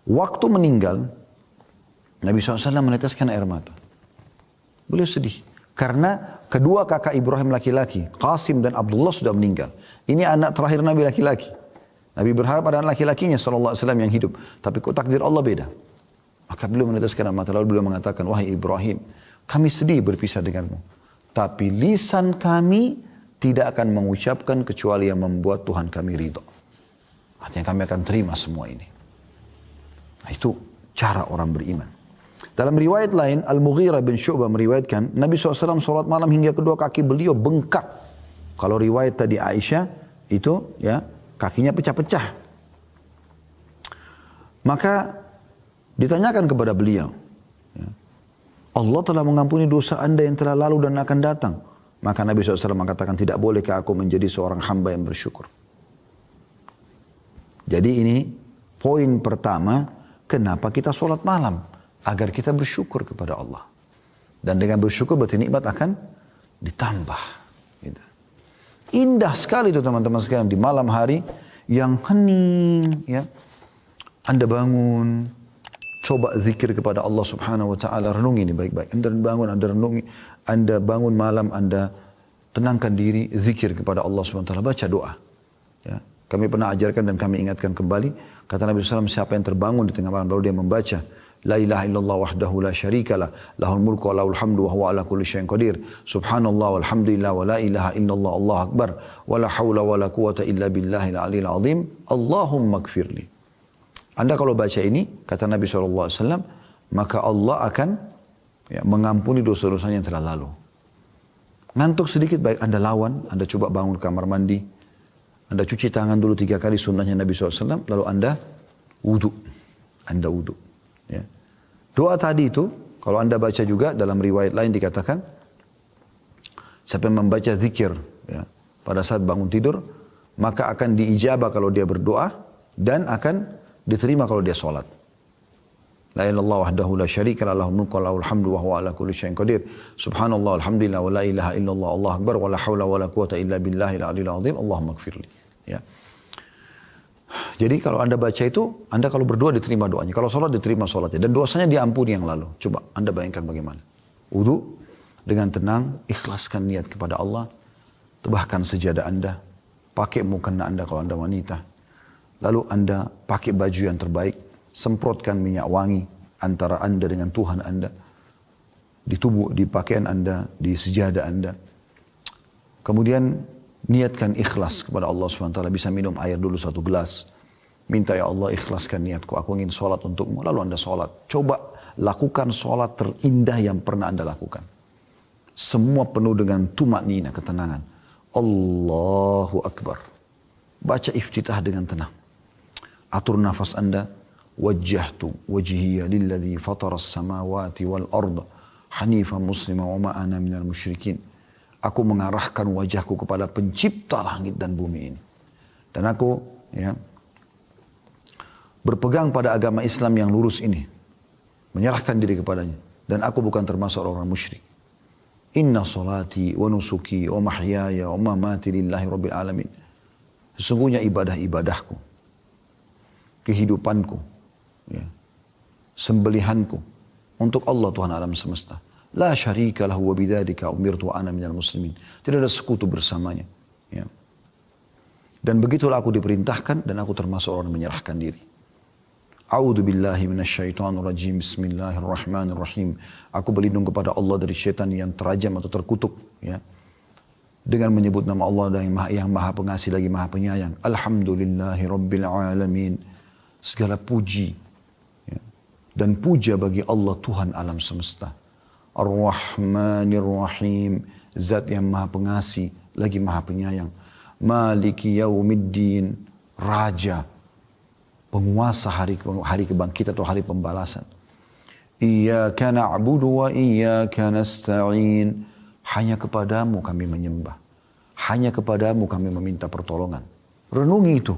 Waktu meninggal, Nabi SAW meneteskan air mata. Beliau sedih. Karena kedua kakak Ibrahim laki-laki, Qasim dan Abdullah sudah meninggal. Ini anak terakhir Nabi laki-laki. Nabi berharap ada anak laki-lakinya SAW yang hidup. Tapi kok takdir Allah beda. Maka beliau meneteskan air mata. Lalu beliau mengatakan, wahai Ibrahim, kami sedih berpisah denganmu. Tapi lisan kami tidak akan mengucapkan kecuali yang membuat Tuhan kami ridho. Artinya kami akan terima semua ini. Nah, itu cara orang beriman. Dalam riwayat lain, Al-Mughirah bin Syu'bah meriwayatkan, Nabi SAW sholat malam hingga kedua kaki beliau bengkak. Kalau riwayat tadi Aisyah, itu ya kakinya pecah-pecah. Maka ditanyakan kepada beliau, ya, Allah telah mengampuni dosa anda yang telah lalu dan akan datang. Maka Nabi SAW mengatakan, tidak bolehkah aku menjadi seorang hamba yang bersyukur. Jadi ini poin pertama, kenapa kita sholat malam. Agar kita bersyukur kepada Allah. Dan dengan bersyukur berarti nikmat akan ditambah. Gitu. Indah sekali itu teman-teman sekalian di malam hari yang hening. Ya. Anda bangun, coba zikir kepada Allah Subhanahu Wa Taala, renungi ini baik-baik. Anda bangun, Anda renungi, Anda bangun malam, Anda tenangkan diri, zikir kepada Allah Subhanahu Wa Taala, baca doa. Ya. Kami pernah ajarkan dan kami ingatkan kembali, kata Nabi SAW, siapa yang terbangun di tengah malam lalu dia membaca La ilaha illallah wahdahu la syarikalah, lahul mulku wa lahul hamdu wa huwa ala kulli syai'in qadir. Subhanallah walhamdulillah wa la ilaha illallah Allahu akbar wa la haula wa la quwata illa billahil aliyil azim. Allahumma gfirli. Anda kalau baca ini, kata Nabi SAW, maka Allah akan mengampuni dosa-dosanya yang telah lalu. Ngantuk sedikit, baik Anda lawan, Anda coba bangun kamar mandi, Anda cuci tangan dulu 3 kali sunnahnya Nabi SAW, lalu Anda wudu. Anda wudu. Ya. Doa tadi itu, kalau Anda baca juga dalam riwayat lain dikatakan, siapa yang membaca zikir ya, pada saat bangun tidur, maka akan diijabah kalau dia berdoa, dan akan diterima kalau dia sholat. La ilallah wahdahu la syarika lah, lahul mulku wa lahul hamdu wa huwa ala kulli syai'in qadir. Subhanallah alhamdulillah wa la ilaha illallah Allahu akbar wa la haula wa la quwata illa billahil aliyil azim. Allahumma gfirli. Ya. Jadi kalau Anda baca itu, Anda kalau berdoa diterima doanya. Kalau sholat diterima sholatnya. Dan dosanya diampuni yang lalu. Coba Anda bayangkan bagaimana. Wudu dengan tenang, ikhlaskan niat kepada Allah. Tebahkan sejadah Anda. Pakai mukena Anda kalau Anda wanita. Lalu Anda pakai baju yang terbaik. Semprotkan minyak wangi antara Anda dengan Tuhan Anda. Di tubuh, di pakaian Anda, di sejadah Anda. Kemudian niatkan ikhlas kepada Allah SWT. Bisa minum air dulu 1 gelas. Minta ya Allah ikhlaskan niatku. Aku ingin sholat untukmu. Lalu Anda sholat. Coba lakukan sholat terindah yang pernah Anda lakukan. Semua penuh dengan tumaknina, ketenangan. Allahu Akbar. Baca iftitah dengan tenang. Atur nafas Anda. Wajjahtu wajhiya lilladhi fataras samawati wal arda. Hanifan muslima wa ma'ana minal musyrikin. Aku mengarahkan wajahku kepada pencipta langit dan bumi ini. Dan aku berpegang pada agama Islam yang lurus ini. Menyerahkan diri kepadanya. Dan aku bukan termasuk orang musyrik. Inna salati wa nusuki wa mahyaya wa mamati lillahi rabbil alamin. Sesungguhnya ibadah-ibadahku, kehidupanku, sembelihanku untuk Allah Tuhan alam semesta. La syarika lahu wa bidzalika umirtu wa ana minal muslimin. Tidak ada sekutu bersamanya. Ya. Dan begitulah aku diperintahkan dan aku termasuk orang yang menyerahkan diri. A'udzu billahi minasyaitonir rajim. Bismillahirrahmanirrahim. Aku berlindung kepada Allah dari syaitan yang terajam atau terkutuk, ya. Dengan menyebut nama Allah yang maha pengasih lagi maha penyayang. Alhamdulillahi rabbil alamin. Segala puji, ya, dan puja bagi Allah Tuhan alam semesta. Ar-Rahmanir Rahim, zat yang maha pengasih, lagi maha penyayang. Maliki yaumiddin, raja, penguasa hari kebangkitan atau hari pembalasan. Iyyaka na'budu wa iyyaka nasta'in. Hanya kepadamu kami menyembah. Hanya kepadamu kami meminta pertolongan. Renungi itu.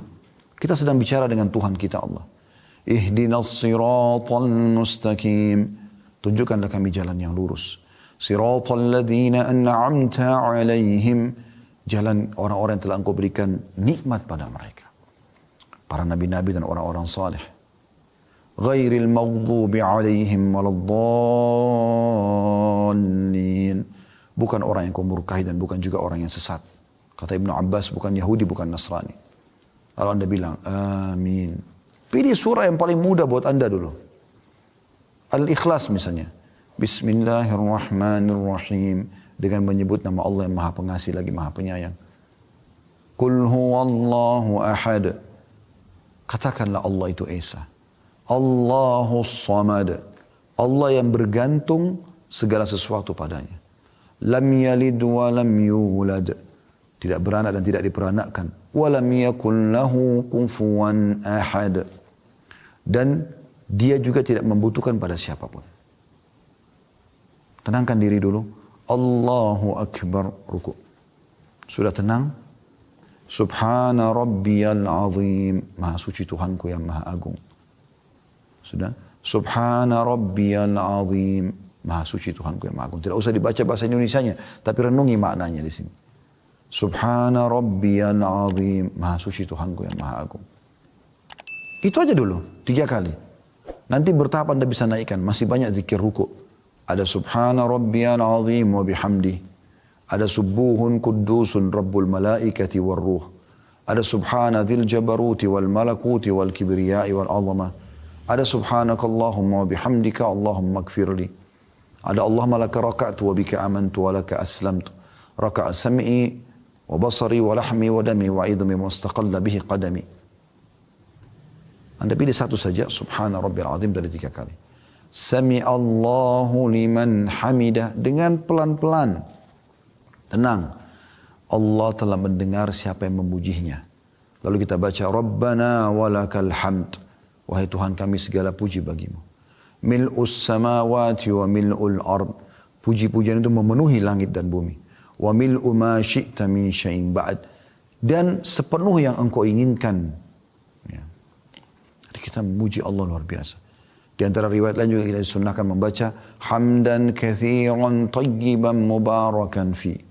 Kita sedang bicara dengan Tuhan kita Allah. Ihdinas siratal mustaqim. Tunjukkanlah kami jalan yang lurus. Siratal ladzina an'amta 'alaihim. Jalan orang-orang yang telah Engkau berikan nikmat pada mereka. Para nabi-nabi dan orang-orang saleh. Ghairil maghdubi 'alaihim waladdallin. Bukan orang yang kau murkahi dan bukan juga orang yang sesat. Kata Ibnu Abbas, bukan Yahudi, bukan Nasrani. Lalu Anda bilang, amin. Pilih surah yang paling mudah buat Anda dulu. Al-Ikhlas misalnya. Bismillahirrahmanirrahim. Dengan menyebut nama Allah yang maha pengasih lagi maha penyayang. Qul huwallahu ahad. Katakanlah Allah itu Esa. Allahus samad. Allah yang bergantung segala sesuatu padanya. Lam yalid wa lam yulad. Tidak beranak dan tidak diperanakkan. Wa lam yakun lahu kufuwan ahad. Dan dia juga tidak membutuhkan pada siapapun. Tenangkan diri dulu. Allahu Akbar, ruku. Sudah tenang? Subhana rabbiyal azim. Maha suci Tuhanku yang maha agung. Sudah? Subhana rabbiyal azim. Maha suci Tuhanku yang maha agung. Tidak usah dibaca bahasa Indonesianya, tapi renungi maknanya di sini. Subhana rabbiyal azim. Maha suci Tuhanku yang maha agung. Itu aja dulu, 3 kali. Nanti bertahap Anda bisa naikkan. Masih banyak zikir ruku. Ada subhana rabbiyal azim wa bihamdi. Ada subuhun kuddusun rabbul malaikati wal ruh. Ada subhana dhil jabaruti wal malakuti wal kibriyai wal azamah. Ada subhanakallahumma wa bihamdika Allahumma gfirli. Ada Allahumma laka raka'tu wa bika amantu wa laka aslamtu. Raka'a sam'i wa basari wa lahmi wa dami wa idhmi wa istaqalla bihi qadami. Anda pilih satu saja, subhana rabbil azim dari 3 kali. Sami Allahu liman hamidah, dengan pelan-pelan. Tenang. Allah telah mendengar siapa yang memujinya. Lalu kita baca, Rabbana walakal hamd. Wahai Tuhan kami segala puji bagimu. Mil'us samawati wa mil'ul ard. Puji-pujian itu memenuhi langit dan bumi. Wa mil'u ma syi'ta min syai'in ba'd. Dan sepenuh yang engkau inginkan. Ya. Jadi kita memuji Allah luar biasa. Di antara riwayat lain juga kita disunnahkan membaca hamdan katsiran tayyiban mubarakan fi.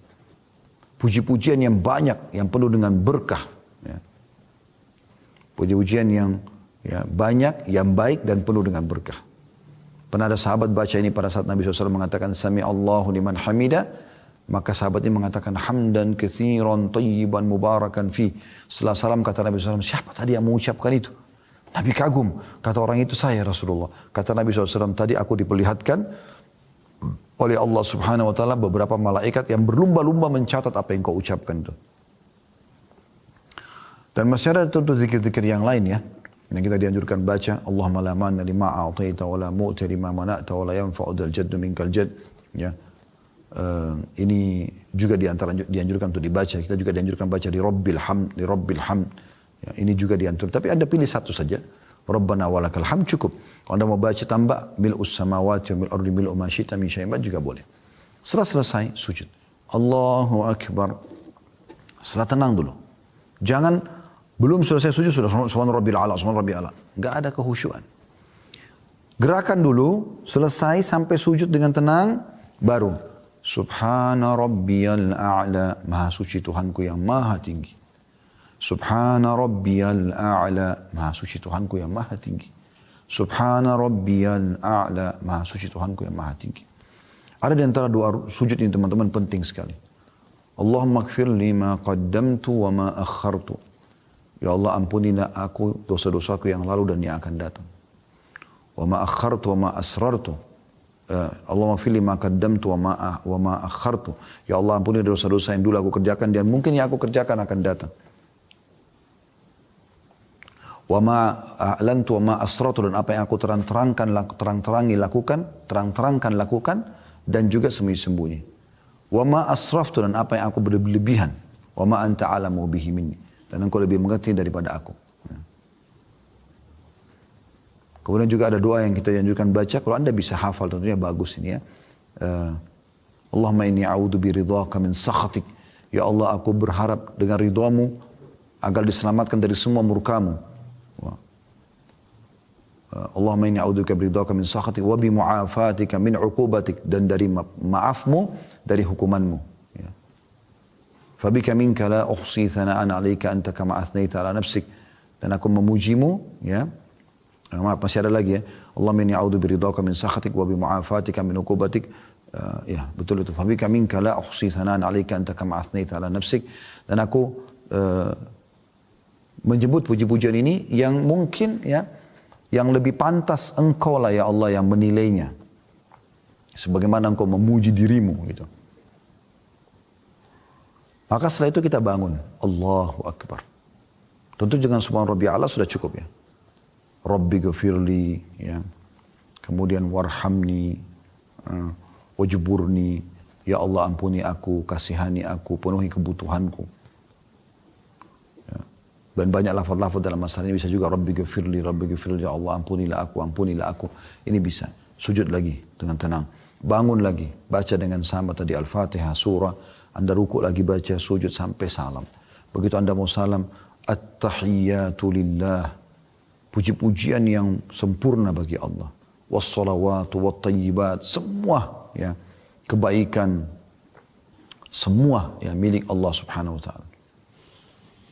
Puji-pujian yang banyak, yang penuh dengan berkah. Ya. Puji-pujian yang banyak, yang baik dan penuh dengan berkah. Pernah ada sahabat baca ini pada saat Nabi SAW mengatakan Sami Allahu liman hamida. Maka sahabat ini mengatakan hamdan katsiran tayyiban mubarakan fi. Setelah salam kata Nabi SAW, siapa tadi yang mengucapkan itu? Nabi kagum. Kata orang itu, saya Rasulullah. Kata Nabi SAW, tadi aku diperlihatkan oleh Allah Subhanahu wa taala beberapa malaikat yang berlumba-lumba mencatat apa yang kau ucapkan itu. Dan masih ada tentu zikir-zikir yang lain ya. Yang kita dianjurkan baca, Allahumma la manna lima a'taita wa la mu'ti lima mana'ta wa la yanfa'u dzal jaddu minkal jadd. Ya. Ini juga dianjurkan untuk dibaca. Kita juga dianjurkan baca di Rabbil Hamd. Ya, ini juga dianjurkan. Tapi Anda pilih satu saja. Rabbana walakal hamd cukup. Kalau Anda mau baca tambah mil'us samawati wa mil'ardi mil'u ma syi'ta min syai'in juga boleh. Setelah selesai sujud. Allahu Akbar. Setelah tenang dulu. Jangan belum selesai sujud sudah subhana rabbil a'la, subhana rabbil a'la. Enggak ada kehusyuan. Gerakan dulu selesai sampai sujud dengan tenang baru subhana rabbiyal a'la, maha suci Tuhanku yang maha tinggi. Subhana rabbiyal a'la, maha suci Tuhanku yang maha tinggi. Subhana rabbiyal a'la, maha suci Tuhanku yang maha tinggi. Ada di antara doa sujud ini teman-teman penting sekali. Allahumma gfir li ma qaddamtu wa ma akhartu. Ya Allah ampunilah aku dosa-dosaku yang lalu dan yang akan datang. Wa ma akhartu wa ma asrartu. Allahumma gfir li ma qaddamtu wa ma akhartu. Ya Allah ampunilah dosa-dosa yang dulu aku kerjakan dan mungkin yang aku kerjakan akan datang. Wa ma a'lantu wa ma asratu, dan apa yang aku terang-terangkan lakukan dan juga sembunyi-sembunyi. Wa ma asraftu, dan apa yang aku berlebihan. Wa ma anta alamu bihi minni, dan engkau lebih mengerti daripada aku. Kemudian juga ada doa yang kita anjurkan baca, kalau Anda bisa hafal tentunya bagus ini ya. Allahumma inni a'udzu biridhaka min sakhatik. Ya Allah, aku berharap dengan ridhamu agar diselamatkan dari semua murkamu. Allahumma inni a'udzubika biridhaka min sakhatik wa bi mu'afatika min 'uqubatik, dan dari maafmu dari hukumanmu. Ya. Fabika minka la uhsi thana'an 'alaika anta kama athnaita 'ala nafsik, dan aku memujimu ya. Maaf, masih ada lagi ya. Allahumma inni a'udzu biridhaka min sakhatik wa bi mu'afatika min 'uqubatik. Ya, betul itu. Fabika minka la uhsi thana'an 'alaika anta kama athnaita 'ala nafsik, dan aku menyebut puji-pujian ini yang mungkin ya, yang lebih pantas engkau lah ya Allah yang menilainya. Sebagaimana engkau memuji dirimu gitu. Maka setelah itu kita bangun. Allahu Akbar. Tentu dengan subhana rabbil a'la sudah cukup ya. Rabbi ghafirli ya. kemudian warhamni, wajburni, ya Allah ampuni aku, kasihani aku, penuhi kebutuhanku. Ya. Dan banyak lafaz-lafaz dalam masalah ini bisa juga Rabbi ghafirli, ya Allah ampunilah aku. Ini bisa. Sujud lagi dengan tenang. Bangun lagi, baca dengan sama tadi Al-Fatihah, surah. Anda rukuk lagi baca, sujud sampai salam. Begitu Anda mau salam, At-tahiyyatu lillah. Puji-pujian yang sempurna bagi Allah. Wassalawatu wattayyibat. Semua ya, kebaikan. Semua ya, milik Allah subhanahu wa ta'ala.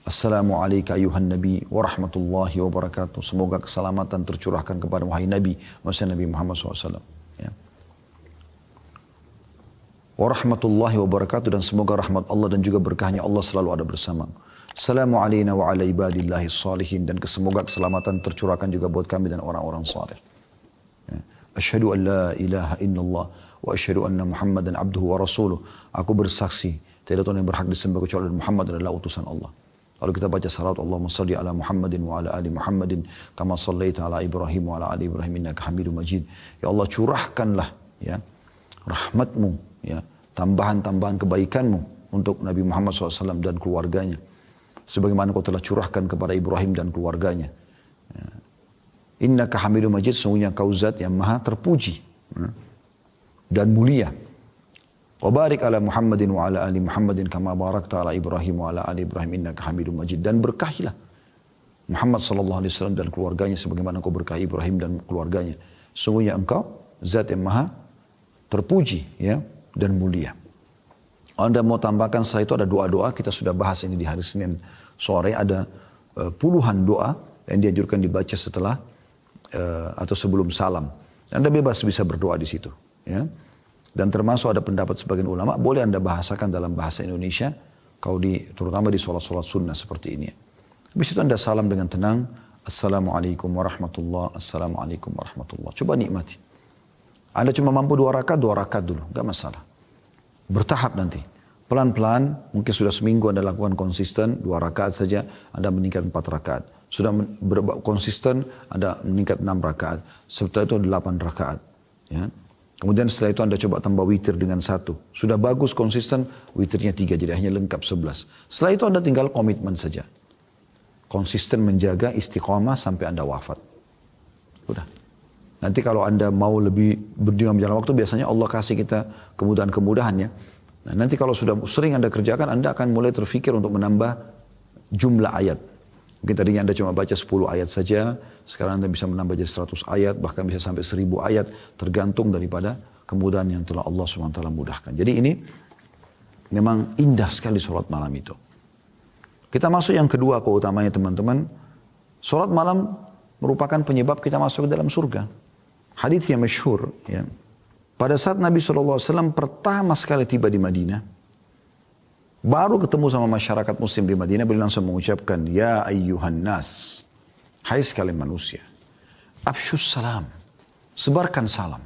Assalamualaikum ayuhan nabi wa rahmatullahi wa barakatuh. Semoga keselamatan tercurahkan kepada wahai nabi. Maksudnya Nabi Muhammad SAW. Ya. Wa rahmatullahi wa barakatuh. Dan semoga rahmat Allah dan juga berkahnya Allah selalu ada bersama. Assalamualaikum wa ala ibadillahi salihin. Dan semoga keselamatan tercurahkan juga buat kami dan orang-orang salih. Ya. Asyhadu an la ilaha illallah wa asyhadu anna Muhammadan abduhu wa rasuluh. Aku bersaksi tidak Tuhan yang berhak disembah kecuali Muhammad adalah utusan Allah. Lalu kita baca salat Allahumma salli ala Muhammadin wa ala ali Muhammadin kama sallaita ala Ibrahim wa ala ali Ibrahim innaka Hamidum Majid. Ya Allah, curahkanlah ya rahmatmu, ya tambahan-tambahan kebaikanmu untuk Nabi Muhammad SAW dan keluarganya. Sebagaimana kau telah curahkan kepada Ibrahim dan keluarganya. Ya. Innaka Hamidum Majid, sungguhnya kau zat yang maha terpuji ya, dan mulia. Wa barik ala Muhammadin wa ala ali Muhammadin kama barakta ala Ibrahim wa ala ali Ibrahim innaka Hamidum Majid. Dan berkahilah Muhammad SAW dan keluarganya sebagaimana engkau berkahi Ibrahim dan keluarganya. Sungguhnya engkau zat yang maha terpuji ya, dan mulia. Anda mau tambahkan setelah itu ada doa-doa, kita sudah bahas ini di hari Senin sore, ada puluhan doa yang dianjurkan dibaca setelah atau sebelum salam. Anda bebas bisa berdoa di situ. Ya. Dan termasuk ada pendapat sebagian ulama, boleh Anda bahasakan dalam bahasa Indonesia, terutama di sholat-sholat sunnah seperti ini. Habis itu Anda salam dengan tenang, Assalamualaikum warahmatullahi, Assalamualaikum warahmatullahi. Coba nikmati. Anda cuma mampu 2 rakaat dulu, gak masalah. Bertahap nanti. Pelan-pelan, mungkin sudah seminggu Anda lakukan konsisten, 2 rakaat saja, Anda meningkat 4 rakaat. Sudah konsisten, Anda meningkat 6 rakaat. Setelah itu 8 rakaat. Ya. Kemudian setelah itu Anda coba tambah witir dengan 1. Sudah bagus, konsisten, witirnya 3, jadi hanya lengkap 11. Setelah itu Anda tinggal komitmen saja. Konsisten menjaga istiqamah sampai Anda wafat. Udah. Nanti kalau Anda mau lebih berjuang berjalan waktu, biasanya Allah kasih kita kemudahan-kemudahannya. Nah, nanti kalau sudah sering Anda kerjakan, Anda akan mulai terfikir untuk menambah jumlah ayat. Mungkin tadinya Anda cuma baca 10 ayat saja, sekarang Anda bisa menambah jadi 100 ayat, bahkan bisa sampai 1000 ayat, tergantung daripada kemudahan yang telah Allah SWT mudahkan. Jadi ini memang indah sekali sholat malam itu. Kita masuk yang kedua keutamanya teman-teman. Sholat malam merupakan penyebab kita masuk ke dalam surga. Hadits yang masyhur, ya. Pada saat Nabi SAW pertama sekali tiba di Madinah, baru ketemu sama masyarakat muslim di Madinah, beliau langsung mengucapkan, Ya ayyuhan nas, hai sekalian manusia, afshus salam, sebarkan salam.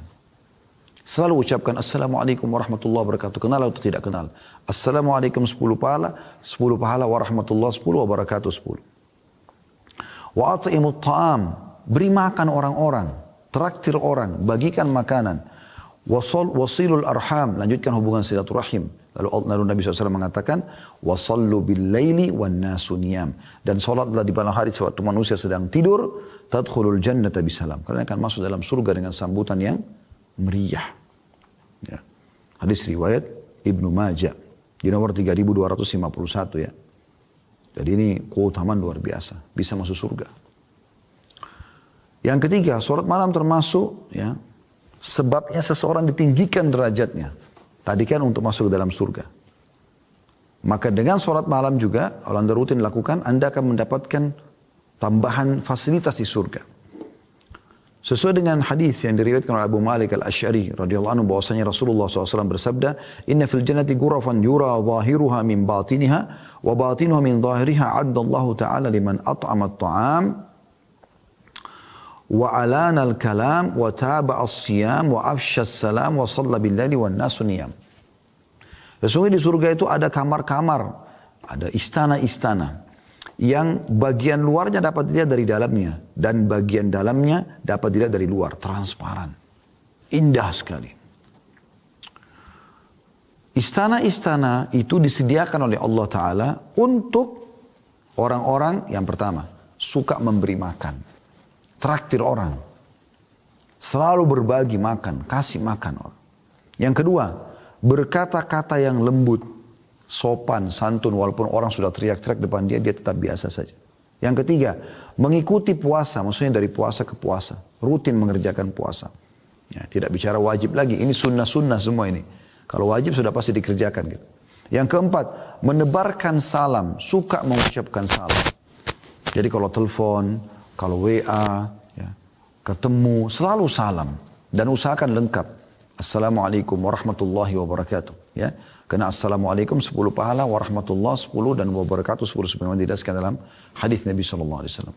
Selalu ucapkan Assalamualaikum warahmatullahi wabarakatuh, kenal atau tidak kenal. Assalamualaikum 10 pahala, 10 pahala warahmatullahi 10 wabarakatuh 10. Wa at'imut ta'am, beri makan orang-orang, traktir orang, bagikan makanan. Wasilul arham, lanjutkan hubungan silaturahim. Lalu Nabi SAW mengatakan, wasallu bil laili wan nasu niyam. Dan salatlah di malam hari sewaktu manusia sedang tidur, tadkhulul jannata bisalam. Kalian akan masuk dalam surga dengan sambutan yang meriah. Ya. Hadis riwayat Ibnu Majah di nomor 3251 ya. Jadi ini keutamaan luar biasa, bisa masuk surga. Yang ketiga, salat malam termasuk ya, sebabnya seseorang ditinggikan derajatnya. Tadi kan untuk masuk ke dalam surga. Maka dengan salat malam juga, kalau Anda rutin lakukan, Anda akan mendapatkan tambahan fasilitas di surga. Sesuai dengan hadis yang diriwayatkan oleh Abu Malik Al-Asy'ari radhiyallahu anhu, bahwasanya Rasulullah SAW bersabda, Inna fil jannati ghurafan yura zahiruha min batiniha wa batinuha min zahiriha addallahu ta'ala liman at'ama at-ta'am wa alana al-kalam wa taba as-siyam wa afsha as-salam wa shalla bil-laili wan nasu niyam. Sesungguhnya di surga itu ada kamar-kamar, ada istana-istana yang bagian luarnya dapat dilihat dari dalamnya dan bagian dalamnya dapat dilihat dari luar, transparan. Indah sekali. Istana-istana itu disediakan oleh Allah Ta'ala untuk orang-orang yang pertama, suka memberi makan. Traktir orang. Selalu berbagi makan, kasih makan orang. Yang kedua, berkata-kata yang lembut, sopan, santun, walaupun orang sudah teriak-teriak depan dia, dia tetap biasa saja. Yang ketiga, mengikuti puasa, maksudnya dari puasa ke puasa. Rutin mengerjakan puasa. Ya, tidak bicara wajib lagi, ini sunnah-sunnah semua ini. Kalau wajib sudah pasti dikerjakan gitu. Yang keempat, menebarkan salam, suka mengucapkan salam. Jadi kalau telepon, kalau WA, ya, ketemu, selalu salam. Dan usahakan lengkap. Assalamualaikum warahmatullahi wabarakatuh. Ya. Karena assalamualaikum 10 pahala, warahmatullah 10 dan wabarakatuh 10 sebagaimana dijelaskan dalam hadis Nabi SAW.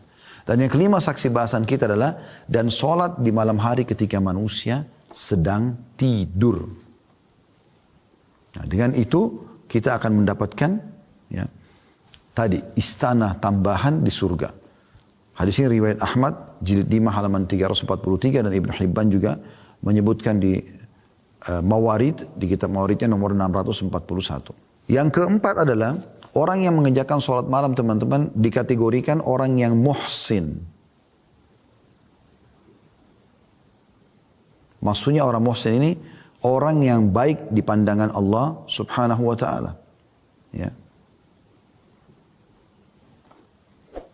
Dan yang kelima saksi bahasan kita adalah dan sholat di malam hari ketika manusia sedang tidur. Nah, dengan itu kita akan mendapatkan ya, tadi istana tambahan di surga. Hadis ini riwayat Ahmad jilid 5 halaman 343 dan Ibnu Hibban juga menyebutkan di Mawarid, di kitab Mawaridnya nomor 641. Yang keempat adalah orang yang mengerjakan sholat malam, teman-teman, dikategorikan orang yang muhsin. Maksudnya orang muhsin ini orang yang baik di pandangan Allah Subhanahu wa ta'ala. Ya.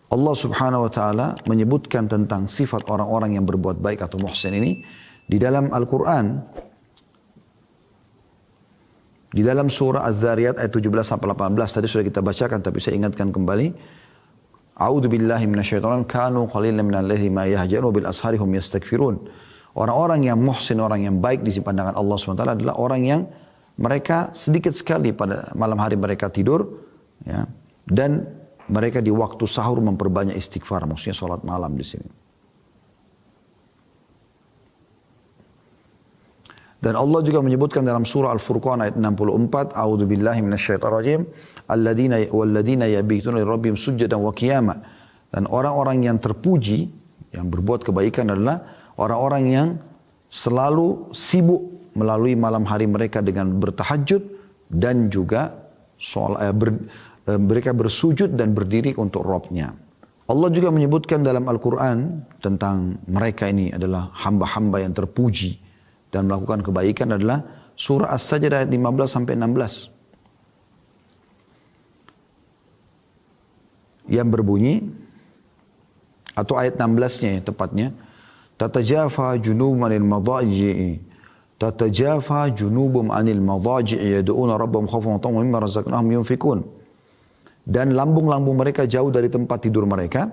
Allah Subhanahu wa ta'ala menyebutkan tentang sifat orang-orang yang berbuat baik atau muhsin ini di dalam Al-Quran. Di dalam surah Az-Zariyat ayat 17-18 tadi sudah kita bacakan, tapi saya ingatkan kembali. A'udzu billahi minasyaitonir rajim. Kanu qalilan minal laili ma yahja'un bil ashari hum yastaghfirun. Orang-orang yang muhsin, orang yang baik di pandangan Allah SWT adalah orang yang mereka sedikit sekali pada malam hari mereka tidur, ya, dan mereka di waktu sahur memperbanyak istighfar, maksudnya sholat malam di sini. Dan Allah juga menyebutkan dalam surah Al-Furqan ayat 64, A'udzu billahi minasyaitonir rajim, walladzina yabituna lirabbihim sujadan wa qiyama. Dan orang-orang yang terpuji, yang berbuat kebaikan adalah orang-orang yang selalu sibuk melalui malam hari mereka dengan bertahajud dan juga mereka bersujud dan berdiri untuk Rabb-Nya. Allah juga menyebutkan dalam Al-Quran tentang mereka ini adalah hamba-hamba yang terpuji dan melakukan kebaikan adalah surah As-Sajdah ayat 15-16. Yang berbunyi, atau ayat 16-nya ya tepatnya, tatajafa junubum anil madaji'i, tatajafa junubum anil madaji'i yad'una rabbahum khawfan wa tama'an mimma razaqnahum yunfikun. Dan lambung-lambung mereka jauh dari tempat tidur mereka,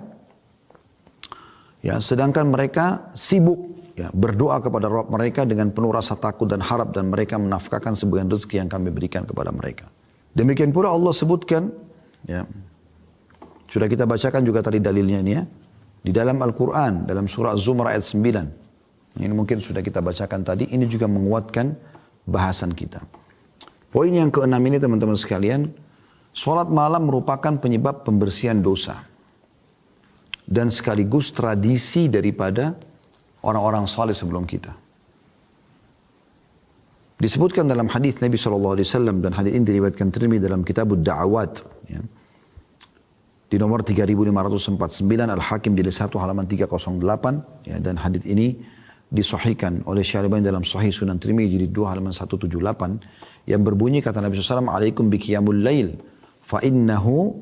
ya, sedangkan mereka sibuk, ya, berdoa kepada Rabb mereka dengan penuh rasa takut dan harap, dan mereka menafkahkan sebagian rezeki yang kami berikan kepada mereka. Demikian pula Allah sebutkan, ya, sudah kita bacakan juga tadi dalilnya ini ya, di dalam Al-Quran, dalam surah Az-Zumar ayat 9. Ini mungkin sudah kita bacakan tadi, ini juga menguatkan bahasan kita. Poin yang keenam ini teman-teman sekalian, sholat malam merupakan penyebab pembersihan dosa. Dan sekaligus tradisi daripada orang-orang saleh sebelum kita. Disebutkan dalam hadis Nabi SAW dan hadis ini diriwayatkan Tirmidzi dalam Kitabud Da'awat. Ya. Di nomor 3549 Al-Hakim jilid 1 halaman 308. Ya, dan hadis ini disahihkan oleh Syekh Al-Albani dalam Sahih Sunan Tirmidzi jilid 2 halaman 178. Yang berbunyi kata Nabi SAW, Alaikum bi qiyamul lail. Fa'innahu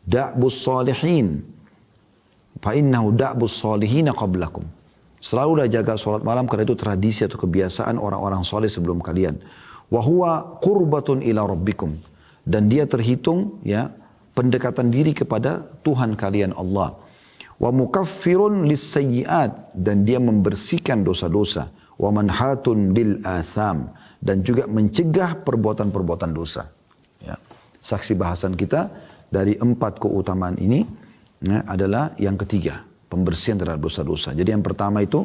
da'bus salihin. Fa'innahu da'bus salihina qablakum. Selalulah jaga sholat malam karena itu tradisi atau kebiasaan orang-orang soleh sebelum kalian. Wa huwa qurbatun ila rabbikum. Dan dia terhitung ya pendekatan diri kepada Tuhan kalian Allah. Wa mukaffirun lis-sayyi'at. Dan dia membersihkan dosa-dosa. Wa manhatun lil atham. Dan juga mencegah perbuatan-perbuatan dosa. Ya. Saksi bahasan kita dari 4 keutamaan ini ya, adalah yang ketiga. Pembersihan terhadap dosa-dosa. Jadi yang pertama itu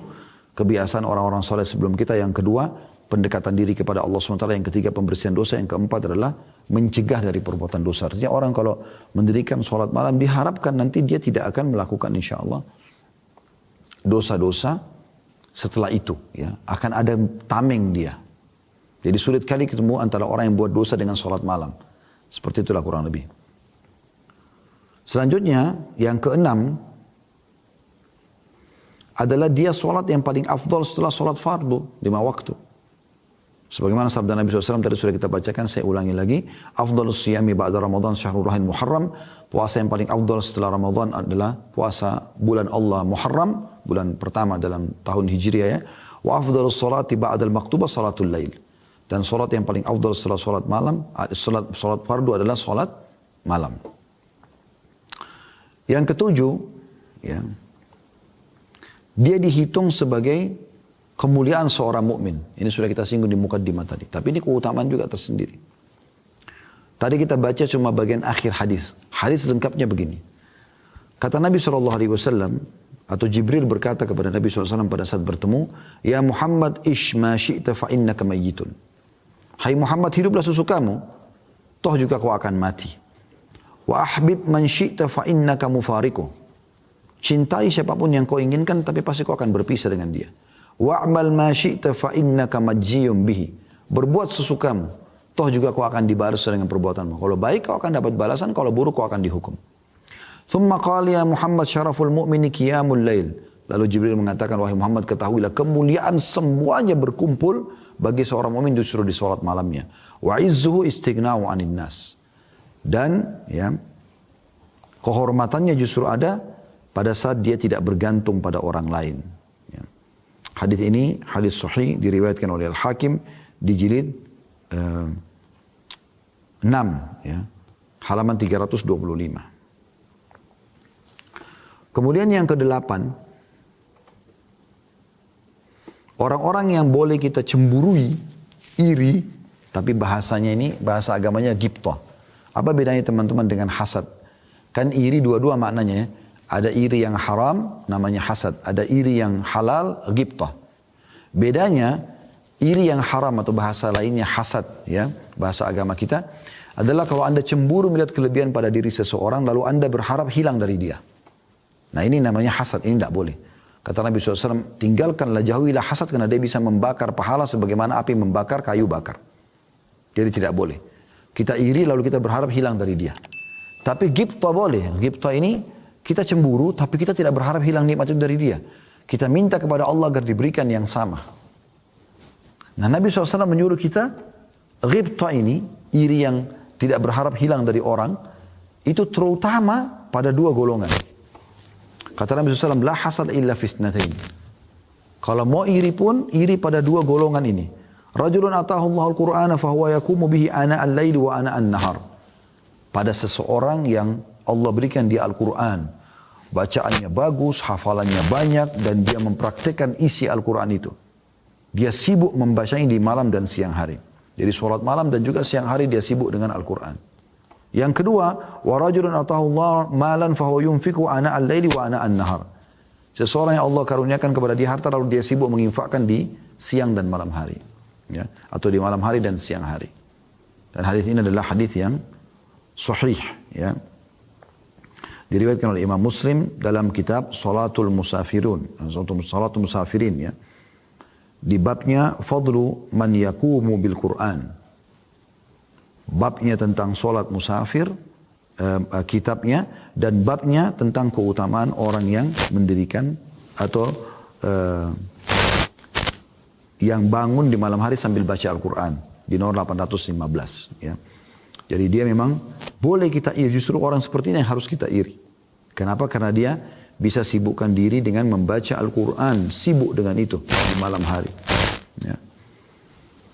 kebiasaan orang-orang soleh sebelum kita. Yang kedua pendekatan diri kepada Allah SWT. Yang ketiga pembersihan dosa. Yang keempat adalah mencegah dari perbuatan dosa. Artinya orang kalau mendirikan sholat malam diharapkan nanti dia tidak akan melakukan insya Allah dosa-dosa setelah itu. Ya. Akan ada tameng dia. Jadi sulit kali ketemu antara orang yang buat dosa dengan sholat malam. Seperti itulah kurang lebih. Selanjutnya yang keenam adalah dia sholat yang paling afdal setelah sholat fardu 5 waktu. Sebagaimana sabda Nabi SAW tadi sudah kita bacakan, saya ulangi lagi. Afdalus siyami ba'da Ramadan syahrul rahim Muharram. Puasa yang paling afdal setelah Ramadan adalah puasa bulan Allah Muharram, bulan pertama dalam tahun Hijriah ya. Wa afdalus salati ba'dal maktubah salatul lail. Dan salat yang paling afdal setelah salat malam, salat fardu adalah salat malam. Yang ketujuh, ya, dia dihitung sebagai kemuliaan seorang mukmin. Ini sudah kita singgung di mukaddimah tadi. Tapi ini keutamaan juga tersendiri. Tadi kita baca cuma bagian akhir hadis. Hadis lengkapnya begini. Kata Nabi SAW, atau Jibril berkata kepada Nabi SAW pada saat bertemu, Ya Muhammad ish ma syi'ta fa innaka mayyitun. Hai Muhammad, hiduplah sesukamu, toh juga kau akan mati. Wa ahbib man syi'ta fa innaka mufariku. Cintai siapapun yang kau inginkan, tapi pasti kau akan berpisah dengan dia. Wa'mal ma syi'ta fa innaka majziyun bihi. Berbuat sesukamu, toh juga kau akan dibalas dengan perbuatanmu. Kalau baik kau akan dapat balasan, kalau buruk kau akan dihukum. Thumma qala ya Muhammad syaraful mu'mini qiyamul lail. Lalu Jibril mengatakan, wahai Muhammad, ketahuilah kemuliaan semuanya berkumpul bagi seorang mukmin justru di salat malamnya. Wa izzuhu istighna'u 'anil nas. Dan ya, kehormatannya justru ada pada saat dia tidak bergantung pada orang lain. Hadis ini, hadis sahih, diriwayatkan oleh Al-Hakim di jilid 6, ya, halaman 325. Kemudian yang kedelapan, orang-orang yang boleh kita cemburui, iri, tapi bahasanya ini, bahasa agamanya ghibthah. Apa bedanya teman-teman dengan hasad? Kan iri dua-dua maknanya ya. Ada iri yang haram, namanya hasad. Ada iri yang halal, ghibthah. Bedanya, iri yang haram atau bahasa lainnya hasad, ya, bahasa agama kita, adalah kalau Anda cemburu melihat kelebihan pada diri seseorang, lalu Anda berharap hilang dari dia. Nah ini namanya hasad, ini tidak boleh. Kata Nabi SAW, tinggalkanlah, jauhilah hasad karena dia bisa membakar pahala sebagaimana api membakar kayu bakar. Jadi tidak boleh. Kita iri lalu kita berharap hilang dari dia. Tapi ghibthah boleh. Ghibthah ini, kita cemburu, tapi kita tidak berharap hilang nikmat itu dari dia. Kita minta kepada Allah agar diberikan yang sama. Nah Nabi SAW menyuruh kita, ghibthah ini, iri yang tidak berharap hilang dari orang, itu terutama pada dua golongan. Kata Nabi SAW, la hasad illa fisnatain. Kalau mau iri pun, iri pada dua golongan ini. Rajulun atahullahu al-Qur'ana fahuwa yakumu bihi ana al-laili wa ana an-nahar. Pada seseorang yang Allah berikan dia Al-Quran. Bacaannya bagus, hafalannya banyak, dan dia mempraktikkan isi Al-Quran itu. Dia sibuk membacanya di malam dan siang hari. Jadi sholat malam dan juga siang hari dia sibuk dengan Al-Quran. Yang kedua, وَرَجُلٌ أَطَاهُ اللَّهُ مَالًا فَهُوَ يُنْفِقُ أَنَاءَ اللَّيْلِ وَأَنَاءَ النَّهَرِ. Seseorang yang Allah karuniakan kepada dia harta lalu dia sibuk menginfakkan di siang dan malam hari. Ya, atau di malam hari dan siang hari. Dan hadis ini adalah hadis yang sahih, ya. Diriwayatkan oleh Imam Muslim dalam kitab Salatul Musafirun, Salatul Musafirin, ya. Di babnya Fadlu man yakumu bil Quran. Babnya tentang salat musafir, kitabnya, dan babnya tentang keutamaan orang yang mendirikan atau yang bangun di malam hari sambil baca Al-Quran di nomor 815, ya. Jadi dia memang boleh kita iri, justru orang seperti ini yang harus kita iri. Kenapa? Karena dia bisa sibukkan diri dengan membaca Al-Quran, sibuk dengan itu di malam hari. Ya.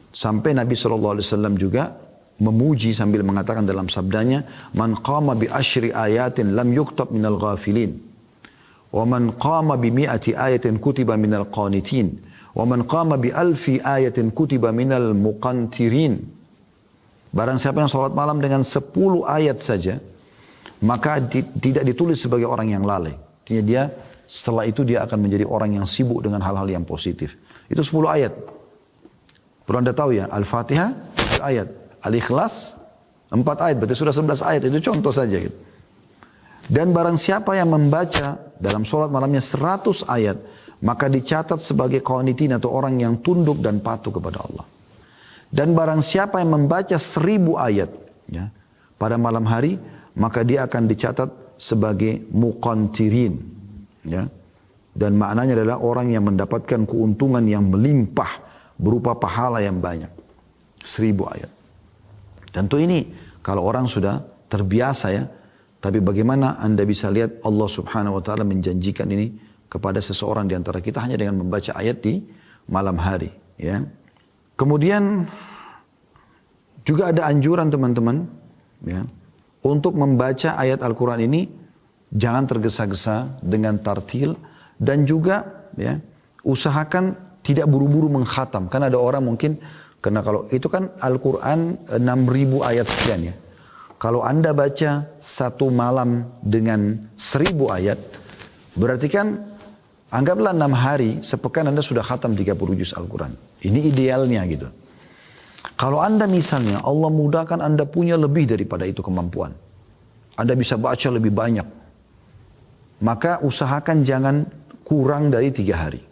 Sampai Nabi SAW juga memuji sambil mengatakan dalam sabdanya, Man qama bi ashri ayatin lam yuktab minal ghafilin. Wa man qama bi mi'ati ayatin kutiba minal qanitin. Wa man qama bi alfi ayatin kutiba minal muqantirin. Barang siapa yang sholat malam dengan 10 ayat saja, maka tidak ditulis sebagai orang yang lalai. Artinya dia, setelah itu dia akan menjadi orang yang sibuk dengan hal-hal yang positif. Itu 10 ayat. Perlu Anda tahu ya, Al-Fatihah 7 ayat, Al-Ikhlas 4 ayat, berarti sudah 11 ayat, itu contoh saja gitu. Dan barang siapa yang membaca dalam sholat malamnya 100 ayat, maka dicatat sebagai qanitin atau orang yang tunduk dan patuh kepada Allah. Dan barang siapa yang membaca 1000 ayat ya, pada malam hari, maka dia akan dicatat sebagai muqantirin. Ya. Dan maknanya adalah orang yang mendapatkan keuntungan yang melimpah berupa pahala yang banyak. 1000 ayat. Tentu ini kalau orang sudah terbiasa ya. Tapi bagaimana Anda bisa lihat Allah subhanahu wa ta'ala menjanjikan ini kepada seseorang di antara kita hanya dengan membaca ayat di malam hari. Ya. Kemudian juga ada anjuran teman-teman ya, untuk membaca ayat Al-Quran ini jangan tergesa-gesa dengan tartil dan juga ya, usahakan tidak buru-buru mengkhatam. Kan ada orang mungkin, karena kalau itu kan Al-Quran 6.000 ayat sekian ya. Kalau Anda baca satu malam dengan 1000 ayat, berarti kan anggaplah 6 hari, sepekan Anda sudah khatam 30 juz Al-Quran. Ini idealnya gitu. Kalau Anda misalnya, Allah mudahkan Anda punya lebih daripada itu kemampuan. Anda bisa baca lebih banyak. Maka usahakan jangan kurang dari 3 hari.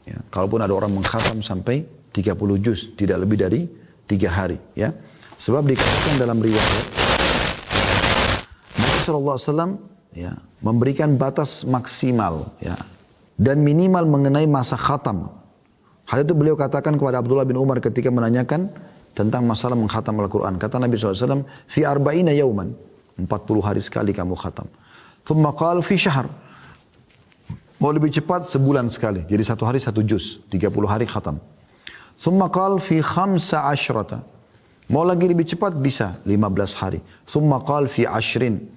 Ya, kalaupun ada orang mengkhatam sampai 30 juz, tidak lebih dari 3 hari. Ya. Sebab dikatakan dalam riwayat, Nabi SAW ya, memberikan batas maksimal ya, dan minimal mengenai masa khatam. Hal itu beliau katakan kepada Abdullah bin Umar ketika menanyakan tentang masalah mengkhatam Al-Quran. Kata Nabi SAW, fi arba'ina yauman, 40 hari sekali kamu khatam. Thumma qal fi syahr, mau lebih cepat sebulan sekali, jadi 1 hari 1 juz, 30 hari khatam. Thumma qal fi khamsa asyrata, mau lagi lebih cepat bisa 15 hari. Thumma qal fi ashrin.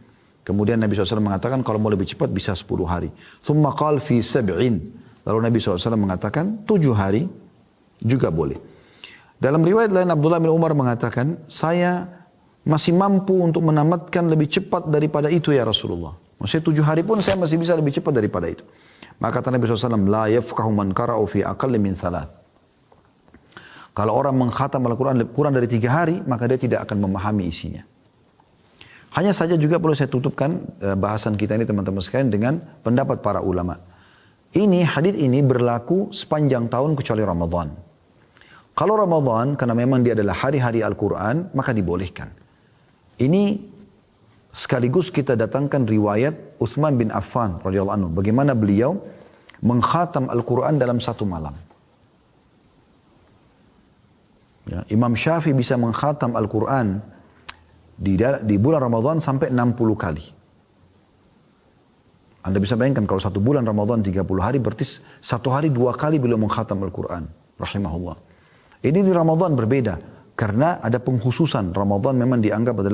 Kemudian Nabi SAW mengatakan kalau mau lebih cepat bisa 10 hari. Thumma qal fi sab'in. Lalu Nabi SAW mengatakan 7 hari juga boleh. Dalam riwayat lain Abdullah bin Umar mengatakan, saya masih mampu untuk menamatkan lebih cepat daripada itu ya Rasulullah. Maksudnya 7 hari pun saya masih bisa lebih cepat daripada itu. Maka kata Nabi SAW, la yafqahu man qara'u fi aqalli min thalath. Kalau orang mengkhatam Al-Quran kurang dari 3 hari, maka dia tidak akan memahami isinya. Hanya saja juga perlu saya tutupkan bahasan kita ini teman-teman sekalian dengan pendapat para ulama. Hadits ini berlaku sepanjang tahun kecuali Ramadan. Kalau Ramadan, karena memang dia adalah hari-hari Al-Quran, maka dibolehkan. Ini sekaligus kita datangkan riwayat Uthman bin Affan radhiyallahu anhu. Bagaimana beliau mengkhatam Al-Quran dalam 1 malam. Ya, Imam Syafi'i bisa mengkhatam Al-Quran di bulan Ramadan sampai 60 kali. Anda bisa bayangkan kalau 1 bulan Ramadan 30 hari, berarti 1 hari 2 kali beliau mengkhatam Al-Quran. Rahimahullah. Ini di Ramadan berbeda. Karena ada pengkhususan. Ramadan memang dianggap adalah